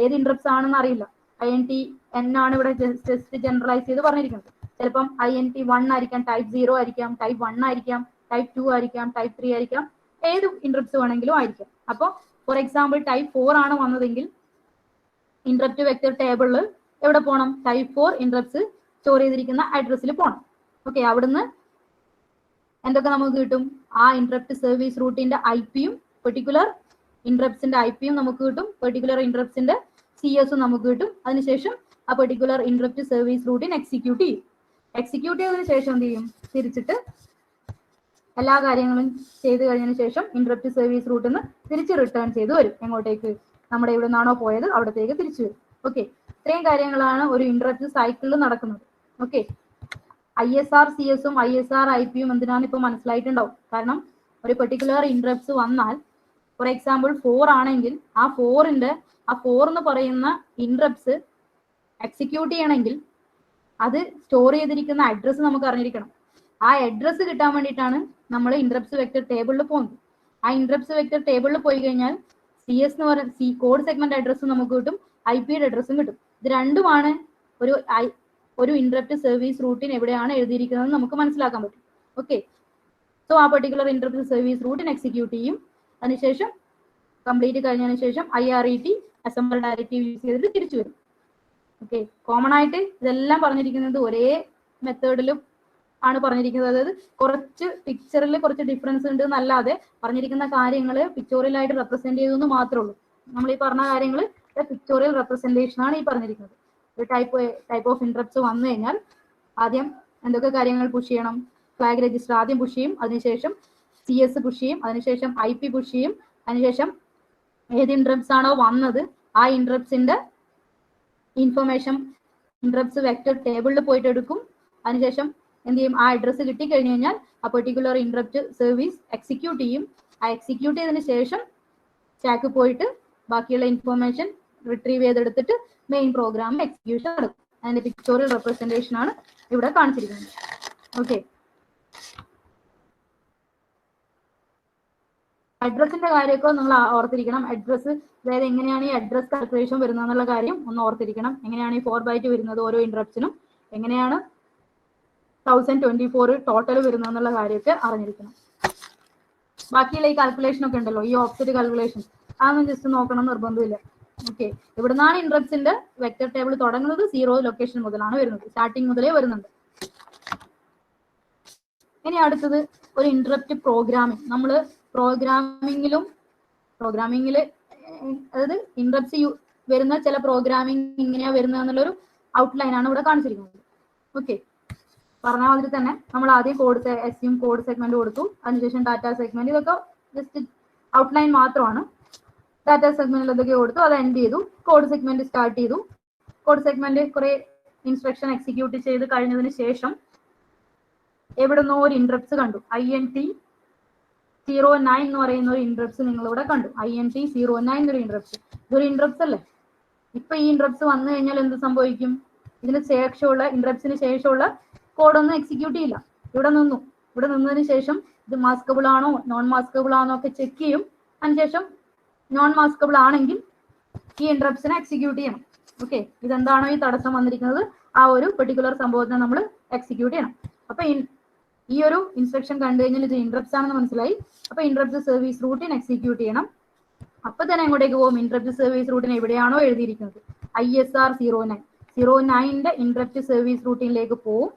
ഏത് ഇന്ററപ്റ്റ്സ് ആണെന്ന് അറിയില്ല. INT-N ആണ് ഇവിടെ ജസ്റ്റ് ജനറലൈസ് ചെയ്ത് പറഞ്ഞിരിക്കുന്നത്. ചിലപ്പം INT-1 ആയിരിക്കാം, ടൈപ്പ് 0 ആയിരിക്കാം, ടൈപ്പ് 1 ആയിരിക്കാം, ടൈപ്പ് 2 ആയിരിക്കാം, ടൈപ്പ് 3 ആയിരിക്കാം, ഏത് ഇന്ററപ്റ്റ്സ് വേണമെങ്കിലും ആയിരിക്കാം. അപ്പോൾ ഫോർ എക്സാമ്പിൾ ടൈപ്പ് 4 ആണ് വന്നതെങ്കിൽ ഇന്ററപ്റ്റ് വെക്ടർ ടേബിളിൽ എവിടെ പോകണം? ടൈപ്പ് 4 ഇന്ററപ്റ്റ്സ് സ്റ്റോർ ചെയ്തിരിക്കുന്ന അഡ്രസ്സിൽ പോകണം. ഓക്കെ, അവിടുന്ന് എന്തൊക്കെ നമുക്ക് കിട്ടും? ആ ഇന്ററപ്റ്റ് സർവീസ് റൂട്ടിന്റെ IP-യും പെർട്ടിക്കുലർ ഇന്ററപ്റ്റ്സിന്റെ IP-യും നമുക്ക് കിട്ടും, പെർട്ടിക്കുലർ ഇന്ററപ്റ്റ്സിന്റെ CS-ഉം നമുക്ക് കിട്ടും. അതിനുശേഷം ആ particular interrupt service routine execute ചെയ്യും. എക്സിക്യൂട്ട് ചെയ്തതിനു ശേഷം എന്ത് ചെയ്യും? തിരിച്ചിട്ട് എല്ലാ കാര്യങ്ങളും ചെയ്ത് കഴിഞ്ഞതിന് ശേഷം ഇന്ററപ്റ്റ് സർവീസ് റൂട്ടിൽ നിന്ന് തിരിച്ച് റിട്ടേൺ ചെയ്ത് വരും. എങ്ങോട്ടേക്ക്? നമ്മുടെ എവിടെ നിന്നാണോ പോയത് അവിടത്തേക്ക് തിരിച്ചു വരും. ഓക്കെ, ഇത്രയും കാര്യങ്ങളാണ് ഒരു ഇന്ററപ്റ്റ് സൈക്കിളിൽ നടക്കുന്നത്. ഓക്കെ, ISR CS-ഉം ISR IP-യും എന്തിനാണ് ഇപ്പൊ മനസ്സിലായിട്ടുണ്ടാവും. കാരണം ഒരു പെർട്ടിക്കുലർ ഇന്ററപ്റ്റ്സ് വന്നാൽ ഫോർ എക്സാമ്പിൾ 4 ആണെങ്കിൽ ആ 4 എന്ന് പറയുന്ന ഇന്ററപ്റ്റ്സ് എക്സിക്യൂട്ട് ചെയ്യണമെങ്കിൽ അത് സ്റ്റോർ ചെയ്തിരിക്കുന്ന അഡ്രസ്സ് നമുക്ക് അറിഞ്ഞിരിക്കണം. ആ അഡ്രസ്സ് കിട്ടാൻ വേണ്ടിയിട്ടാണ് നമ്മൾ ഇന്ററപ്റ്റ്സ് വെക്ടർ ടേബിളിൽ പോകുന്നത്. ആ ഇന്ററപ്റ്റ്സ് വെക്ടർ ടേബിളിൽ പോയി കഴിഞ്ഞാൽ CS എന്ന് പറയുന്ന കോഡ് സെഗ്മെന്റ് അഡ്രസ്സും നമുക്ക് കിട്ടും, IP-യുടെ അഡ്രസ്സും കിട്ടും. ഇത് രണ്ടുമാണ് ഒരു ഇന്ററപ്റ്റ് സർവീസ് റൂട്ടിൻ എവിടെയാണ് എഴുതിയിരിക്കുന്നത് നമുക്ക് മനസ്സിലാക്കാൻ പറ്റും. ഓക്കെ, സോ ആ particular interrupt service routine execute ചെയ്യും. അതിനുശേഷം കംപ്ലീറ്റ് കഴിഞ്ഞതിന് ശേഷം IRET അസംബിൾ ഡയറക്റ്റീവ് യൂസ് ചെയ്തിട്ട് തിരിച്ചു വരും. ഓക്കെ, കോമൺ ആയിട്ട് ഇതെല്ലാം പറഞ്ഞിരിക്കുന്നത് ഒരേ മെത്തേഡിലും ആണ് പറഞ്ഞിരിക്കുന്നത്. അതായത് കുറച്ച് പിക്ചറിൽ കുറച്ച് ഡിഫറൻസ് ഉണ്ട് എന്നല്ലാതെ പറഞ്ഞിരിക്കുന്ന കാര്യങ്ങൾ പിക്ചോറിയലായിട്ട് റെപ്രസെന്റ് ചെയ്തെന്ന് മാത്രമേ ഉള്ളൂ. നമ്മൾ ഈ പറഞ്ഞ കാര്യങ്ങൾ പിക്ചോറിയൽ റെപ്രസെന്റേഷൻ ആണ് ഈ പറഞ്ഞിരിക്കുന്നത്. ഒരു ടൈപ്പ് ഓഫ് ഇന്ററപ്റ്റ്സ് വന്നു കഴിഞ്ഞാൽ ആദ്യം എന്തൊക്കെ കാര്യങ്ങൾ പുഷ് ചെയ്യണം? ഫ്ലാഗ് രജിസ്റ്റർ ആദ്യം പുഷ് ചെയ്യും, അതിനുശേഷം CS പുഷ് ചെയ്യും, അതിനുശേഷം IP പുഷ് ചെയ്യും, അതിനുശേഷം ഏത് ഇന്ററപ്റ്റ്സ് ആണോ വന്നത് ആ ഇന്ററപ്റ്റ്സിന്റെ ഇൻഫർമേഷൻ ഇന്ററപ്റ്റ്സ് വെക്ടർ ടേബിളിൽ പോയിട്ട് എടുക്കും. അതിനുശേഷം എന്ത് ചെയ്യും? ആ അഡ്രസ്സ് കിട്ടിക്കഴിഞ്ഞ് കഴിഞ്ഞാൽ ആ പെർട്ടിക്കുലർ ഇന്ററപ്റ്റ് സർവീസ് എക്സിക്യൂട്ട് ചെയ്യും. ആ എക്സിക്യൂട്ട് ചെയ്തതിന് ശേഷം സ്റ്റാക്ക് പോയിട്ട് ബാക്കിയുള്ള ഇൻഫർമേഷൻ റിട്രീവ് ചെയ്തെടുത്തിട്ട് മെയിൻ പ്രോഗ്രാം എക്സിക്യൂഷൻ നടക്കും. അതിന്റെ പിക്ചോറിയൽ റെപ്രസെന്റേഷൻ ആണ് ഇവിടെ കാണിച്ചിരിക്കുന്നത്. ഓക്കെ, അഡ്രസ്സിന്റെ കാര്യമൊക്കെ നിങ്ങൾ ഓർത്തിരിക്കണം. അഡ്രസ്സ്, അതായത് എങ്ങനെയാണ് ഈ അഡ്രസ് കാൽക്കുലേഷൻ വരുന്നത് എന്നുള്ള കാര്യം ഒന്ന് ഓർത്തിരിക്കണം. എങ്ങനെയാണ് ഈ 4 ബൈറ്റ് വരുന്നത് ഓരോ ഇന്ററപ്റ്റ്സിനും, എങ്ങനെയാണ് 1024 ടോട്ടൽ വരുന്നത് എന്നുള്ള കാര്യമൊക്കെ അറിഞ്ഞിരിക്കണം. ബാക്കിയുള്ള ഈ കാൽക്കുലേഷൻ ഒക്കെ ഉണ്ടല്ലോ, ഈ ഓഫ്സെറ്റ് കാൽക്കുലേഷൻ, അതൊന്നും ജസ്റ്റ് നോക്കണം നിർബന്ധമില്ല. ഓക്കെ, ഇവിടുന്നാണ് ഇന്ററപ്റ്റ്സിന്റെ വെക്ടർ ടേബിൾ തുടങ്ങുന്നത്. 0 ലൊക്കേഷൻ മുതലാണ് വരുന്നത്, സ്റ്റാർട്ടിങ് മുതലേ വരുന്നുണ്ട്. ഇനി അടുത്തത് ഒരു ഇന്ററപ്റ്റ് പ്രോഗ്രാമിംഗ്. നമ്മൾ പ്രോഗ്രാമിംഗിൽ അതായത് ഇന്ററപ്റ്റ്സ് വരുന്ന ചില പ്രോഗ്രാമിംഗ് ഇങ്ങനെയാ വരുന്നത് എന്നുള്ളൊരു ഔട്ട്ലൈൻ ആണ് ഇവിടെ കാണിച്ചിരിക്കുന്നത്. ഓക്കെ, പറഞ്ഞ മാതിരി തന്നെ നമ്മൾ ആദ്യം കോഡ് സെഗ്മെന്റ് കൊടുത്തു, അതിനുശേഷം ഡാറ്റ സെഗ്മെന്റ്. ഇതൊക്കെ ജസ്റ്റ് ഔട്ട്ലൈൻ മാത്രമാണ്. ഡാറ്റ സെഗ്മെന്റിൽ എന്തൊക്കെ കൊടുത്തു അത് എൻഡ് ചെയ്തു, കോഡ് സെഗ്മെന്റ് സ്റ്റാർട്ട് ചെയ്തു. കോഡ് സെഗ്മെന്റ് കുറെ ഇൻസ്ട്രക്ഷൻ എക്സിക്യൂട്ട് ചെയ്ത് കഴിഞ്ഞതിന് ശേഷം എവിടുന്നോ ഒരു ഇന്ററപ്റ്റ്സ് കണ്ടു. INT09 എന്ന് പറയുന്ന ഒരു ഇന്ററപ്റ്റ്സ് നിങ്ങൾ ഇവിടെ കണ്ടു. INT09 എന്നൊരു ഇന്ററപ്റ്റ്സ്, ഇതൊരു ഇന്ററപ്റ്റ്സ് അല്ലേ? ഇപ്പൊ ഈ ഇന്ററപ്റ്റ്സ് വന്നു കഴിഞ്ഞാൽ എന്ത് സംഭവിക്കും? ഇതിന് ശേഷമുള്ള ഇന്ററപ്റ്റ്സിന് ശേഷമുള്ള കോഡൊന്നും എക്സിക്യൂട്ട് ചെയ്യില്ല. ഇവിടെ നിന്നതിന് ശേഷം ഇത് മാസ്കബിൾ ആണോ നോൺ മാസ്കബിൾ ആണോ ഒക്കെ ചെക്ക് ചെയ്യും. അതിനുശേഷം നോൺ മാസ്കബിൾ ആണെങ്കിൽ ഈ ഇന്ററപ്റ്റ്സിനെ എക്സിക്യൂട്ട് ചെയ്യണം. ഓക്കെ, ഇതെന്താണോ ഈ തടസ്സം വന്നിരിക്കുന്നത് ആ ഒരു പെർട്ടിക്കുലർ സംഭവത്തിനെ നമ്മൾ എക്സിക്യൂട്ട് ചെയ്യണം. അപ്പൊ ഈ ഒരു ഇൻസ്ട്രക്ഷൻ കണ്ടു കഴിഞ്ഞാൽ ഇത് ഇന്ററപ്റ്റ്സ് ആണെന്ന് മനസ്സിലായി. അപ്പൊ ഇന്ററപ്റ്റ് സർവീസ് റൂട്ടിൻ എക്സിക്യൂട്ട് ചെയ്യണം. അപ്പൊ തന്നെ എങ്ങോട്ടേക്ക് പോകും? ഇന്ററപ്റ്റ് സർവീസ് റൂട്ടിൻ എവിടെയാണോ എഴുതിയിരിക്കുന്നത് ISR09ന്റെ ഇന്ററപ്റ്റ് സർവീസ് റൂട്ടിനിലേക്ക് പോകും.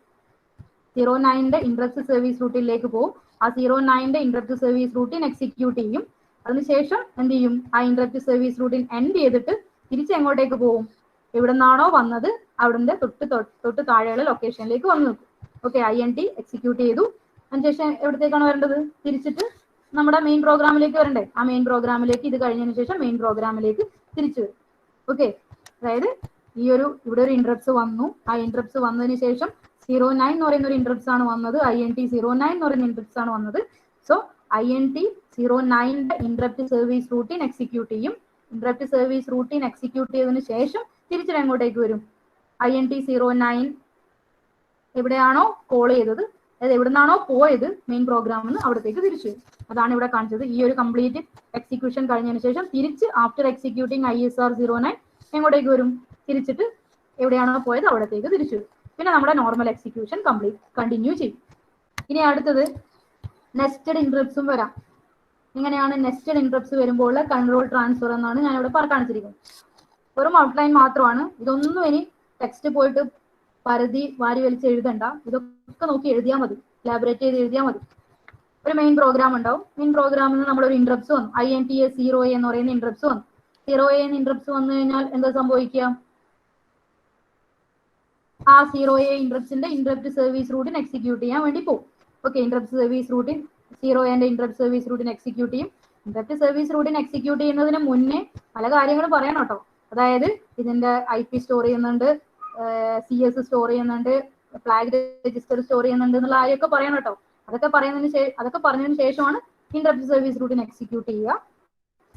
09ന്റെ ഇന്ററപ്റ്റ് സർവീസ് റൂട്ടിനിലേക്ക് പോകും. ആ 09ന്റെ ഇന്ററപ്റ്റ് സർവീസ് റൂട്ടിൻ എക്സിക്യൂട്ട് ചെയ്യും. അതിനുശേഷം എന്ത് ചെയ്യും? ആ ഇന്ററപ്റ്റ് സർവീസ് റൂട്ടിൻ എൻഡ് ചെയ്തിട്ട് തിരിച്ച് എങ്ങോട്ടേക്ക് പോകും? എവിടെ നിന്നാണോ വന്നത് അവിടുത്തെ തൊട്ട് താഴെയുള്ള ലൊക്കേഷനിലേക്ക് വന്നു നിൽക്കും. ഓക്കെ, INT എക്സിക്യൂട്ട് ചെയ്തു. അതിനുശേഷം എവിടത്തേക്കാണ് വരേണ്ടത്? തിരിച്ചിട്ട് നമ്മുടെ മെയിൻ പ്രോഗ്രാമിലേക്ക് വരണ്ടേ? ആ മെയിൻ പ്രോഗ്രാമിലേക്ക് ഇത് കഴിഞ്ഞതിന് ശേഷം മെയിൻ പ്രോഗ്രാമിലേക്ക് തിരിച്ചു വരും. ഓക്കെ, അതായത് ഇവിടെ ഒരു ഇന്ററപ്റ്റ്സ് വന്നു. ആ ഇന്ററപ്റ്റ്സ് വന്നതിന് ശേഷം 09 എന്ന് പറയുന്ന ഒരു ഇന്ററപ്റ്റ്സ് ആണ് വന്നത്. INT09 എന്ന് പറയുന്ന ഇന്ററപ്റ്റ്സ് ആണ് വന്നത്. സോ INT09ന്റെ ഇന്ററപ്റ്റ് സർവീസ് റൂട്ടിൻ എക്സിക്യൂട്ട് ചെയ്യും. ഇന്ററപ്റ്റ് സർവീസ് റൂട്ടിൻ എക്സിക്യൂട്ട് ചെയ്തതിന് ശേഷം തിരിച്ചിട്ട് എങ്ങോട്ടേക്ക് വരും? INT09 എവിടെയാണോ കോൾ ചെയ്തത്, അതായത് എവിടെ നിന്നാണോ പോയത് മെയിൻ പ്രോഗ്രാമിൽ നിന്ന് അവിടത്തേക്ക് തിരിച്ചു വരും. അതാണ് ഇവിടെ കാണിച്ചത്. ഈ ഒരു കംപ്ലീറ്റ് എക്സിക്യൂഷൻ കഴിഞ്ഞതിന് ശേഷം തിരിച്ച് ആഫ്റ്റർ എക്സിക്യൂട്ടിങ് ISR09 എങ്ങോട്ടേക്ക് വരും? തിരിച്ചിട്ട് എവിടെയാണോ പോയത് അവിടത്തേക്ക് തിരിച്ചു വരും. പിന്നെ നമ്മുടെ നോർമൽ എക്സിക്യൂഷൻ കണ്ടിന്യൂ ചെയ്യും. ഇനി അടുത്തത് നെസ്റ്റഡ് ഇന്ററപ്റ്റ്സും വരാം. ഇങ്ങനെയാണ് നെസ്റ്റഡ് ഇന്ററപ്റ്റ്സ് വരുമ്പോൾ കൺട്രോൾ ട്രാൻസ്ഫർ എന്നാണ് ഞാൻ ഇവിടെ കാണിച്ചിരിക്കുന്നത്. വെറും ഔട്ട്ലൈൻ മാത്രമാണ്. ഇതൊന്നും ഇനി ടെക്സ്റ്റ് പോയിട്ട് പരതി വാരി വലിച്ച് എഴുതണ്ട. ഇതൊക്കെ നോക്കി എഴുതിയാൽ മതി, ലാബറേറ്റ് ചെയ്ത് എഴുതിയാൽ മതി. ഒരു മെയിൻ പ്രോഗ്രാം ഉണ്ടാവും. മെയിൻ പ്രോഗ്രാമിൽ നിന്ന് നമ്മളൊരു ഇന്ററപ്റ്റ്സ് വന്നു. INTA0A എന്ന് പറയുന്ന ഇന്ററപ്റ്റ്സ് വന്നു. 0A എന്ന ഇന്ററപ്റ്റ്സ് വന്നു കഴിഞ്ഞാൽ എന്താ സംഭവിക്കുക? ആ 0A ഇന്ററപ്റ്റ്സിന്റെ ഇന്ററപ്റ്റ് സർവീസ് റൂട്ടിൻ എക്സിക്യൂട്ട് ചെയ്യാൻ വേണ്ടി പോകും. ഓക്കെ, ഇന്ററപ്റ്റ് സർവീസ് റൂട്ടിൻ 0Aന്റെ ഇന്ററപ്റ്റ് സർവീസ് റൂട്ടിൻ എക്സിക്യൂട്ട് ചെയ്യും. ഇന്ററപ്റ്റ് സർവീസ് റൂട്ടിൻ എക്സിക്യൂട്ട് ചെയ്യുന്നതിന് മുന്നേ പല കാര്യങ്ങളും പറയണം കേട്ടോ. അതായത് ഇതിന്റെ IP സ്റ്റോർ ചെയ്യുന്നുണ്ട്, CS സ്റ്റോർ ചെയ്യുന്നുണ്ട്, ഫ്ലാഗ് രജിസ്റ്റർ സ്റ്റോർ ചെയ്യുന്നുണ്ട് എന്നുള്ള കാര്യമൊക്കെ പറയണം കേട്ടോ. അതൊക്കെ പറഞ്ഞതിന് ശേഷമാണ് ഇന്ററപ്റ്റ് സർവീസ് റൂട്ടിൻ എക്സിക്യൂട്ട് ചെയ്യുക.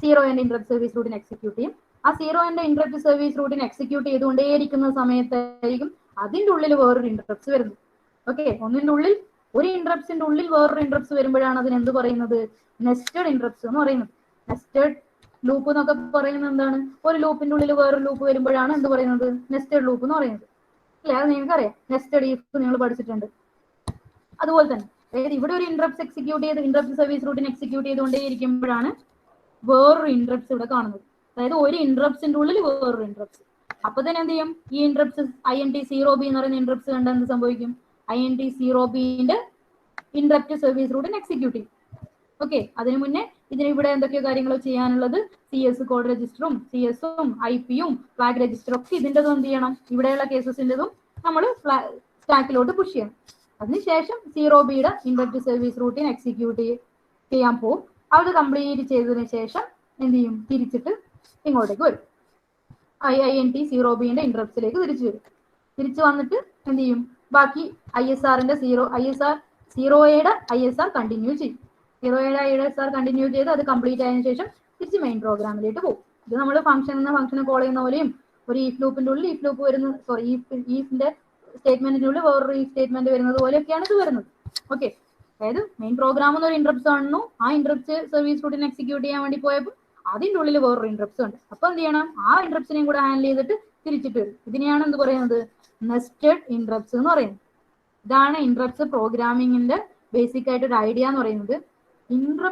0Aന്റെ ഇന്ററപ്റ്റ് സർവീസ് റൂട്ടിൻ എക്സിക്യൂട്ട് ചെയ്യും. ആ 0Aന്റെ ഇന്ററപ്റ്റ് സർവീസ് റൂട്ടിൻ എക്സിക്യൂട്ട് ചെയ്തുകൊണ്ടേയിരിക്കുന്ന സമയത്തായിരിക്കും അതിന്റെ ഉള്ളിൽ വേറൊരു ഇന്ററപ്റ്റ്സ് വരുന്നത്. ഓക്കെ, ഒന്നിന്റെ ഉള്ളിൽ ഒരു ഇൻട്രപ്സിന്റെ ഉള്ളിൽ വേറൊരു ഇൻട്രപ്സ് വരുമ്പോഴാണ് അതിന് എന്ത് പറയുന്നത്? നെസ്റ്റഡ് ഇൻട്രപ്സ് എന്ന് പറയുന്നത്. നെസ്റ്റഡ് ലൂപ്പ് എന്നൊക്കെ പറയുന്നത് എന്താണ്? ഒരു ലൂപ്പിന്റെ ഉള്ളിൽ വേറൊരു ലൂപ്പ് വരുമ്പോഴാണ് എന്ത് പറയുന്നത്? നെസ്റ്റഡ് ലൂപ്പ് എന്ന് പറയുന്നത്. അല്ലെ? അത് നിങ്ങൾക്ക് അറിയാം. നെസ്റ്റഡ് ഈഫ് നിങ്ങൾ പഠിച്ചിട്ടുണ്ട്. അതുപോലെ തന്നെ അതായത് ഇവിടെ ഒരു ഇൻട്രപ്സ് എക്സിക്യൂട്ട് ചെയ്ത് ഇൻട്രപ്റ്റ് സർവീസ് റൂട്ടിന് എക്സിക്യൂട്ട് ചെയ്തുകൊണ്ടേ ഇരിക്കുമ്പോഴാണ് വേറൊരു ഇൻട്രപ്സ് ഇവിടെ കാണുന്നത്. അതായത് ഒരു ഇൻട്രപ്സിന്റെ ഉള്ളിൽ വേറൊരു ഇൻട്രപ്സ്. അപ്പൊ തന്നെ എന്ത് ചെയ്യും? ഈ ഇൻട്രപ്സ് INT0B എന്ന് പറയുന്ന ഇൻട്രപ്സ് കണ്ട എന്ത് സംഭവിക്കും? INT0Bന്റെ ഇൻട്രപ്റ്റ് സർവീസ് റൂട്ടിന് എക്സിക്യൂട്ട് ചെയ്യും. ഓക്കെ, അതിനു മുന്നേ ഇതിന് ഇവിടെ എന്തൊക്കെയോ കാര്യങ്ങൾ ചെയ്യാനുള്ളത്, CS കോഡ് രജിസ്റ്ററും CS-ഉം IP-യും ഫ്ലാഗ് രജിസ്റ്ററും ഒക്കെ ഇതിൻ്റെതും എന്ത് ചെയ്യണം? ഇവിടെയുള്ള കേസസിൻ്റെതും നമ്മൾ സ്റ്റാക്കിലോട്ട് പുഷ് ചെയ്യണം. അതിനുശേഷം 0Bയുടെ ഇൻട്രപ്റ്റ് സർവീസ് റൂട്ടിന് എക്സിക്യൂട്ട് ചെയ്യാൻ പോകും. അത് കംപ്ലീറ്റ് ചെയ്തതിനു ശേഷം എന്ത് ചെയ്യും? തിരിച്ചിട്ട് ഇങ്ങോട്ടേക്ക് വരും. INT0Bന്റെ ഇൻട്രപ്റ്റിലേക്ക് തിരിച്ചു വരും. തിരിച്ചു വന്നിട്ട് എന്ത് ചെയ്യും? ബാക്കി ISRന്റെ 0യുടെ ISR കണ്ടിന്യൂ ചെയ്യും. 0യുടെ ISR കണ്ടിന്യൂ ചെയ്ത് അത് കംപ്ലീറ്റ് ആയതിനു ശേഷം തിരിച്ച് മെയിൻ പ്രോഗ്രാമിലേക്ക് പോകും. ഇത് നമ്മൾ ഫംഗ്ഷനെ കോൾ ചെയ്യുന്ന പോലെയും ഒരു ഈഫ് ലൂപ്പിന്റെ ഉള്ളിൽ ഈഫ് ലൂപ്പ് വരുന്ന ഈഫിന്റെ സ്റ്റേറ്റ്മെന്റിനുള്ളിൽ വേറൊരു ഈ സ്റ്റേറ്റ്മെന്റ് വരുന്നത് പോലെയൊക്കെയാണ് ഇത് വരുന്നത്. ഓക്കെ, അതായത് മെയിൻ പ്രോഗ്രാം എന്നൊരു ഇൻട്രപ്റ്റ് കാണുന്നു. ആ ഇൻട്രപ്റ്റ് സർവീസ് റൂട്ടിന് എക്സിക്യൂട്ട് ചെയ്യാൻ വേണ്ടി പോയപ്പോൾ അതിൻ്റെ ഉള്ളിൽ വേറൊരു ഇൻട്രപ്റ്റ് ഉണ്ട്. അപ്പൊ എന്ത് ചെയ്യണം? ആ ഇൻട്രപ്റ്റിനെയും കൂടെ ഹാൻഡിൽ ചെയ്തിട്ട് തിരിച്ചിട്ട് വരും. ഇതിനെയാണ് എന്ത് പറയുന്നത്? നെസ്റ്റഡ് ഇൻട്രപ്റ്റ്സ് എന്ന് പറയുന്നത്. ഇതാണ് ഇൻട്രപ്റ്റ് പ്രോഗ്രാമിങ്ങിന്റെ ബേസിക് ആയിട്ട് ഒരു ഐഡിയ എന്ന് പറയുന്നത്. ഇൻട്രപ്റ്റ്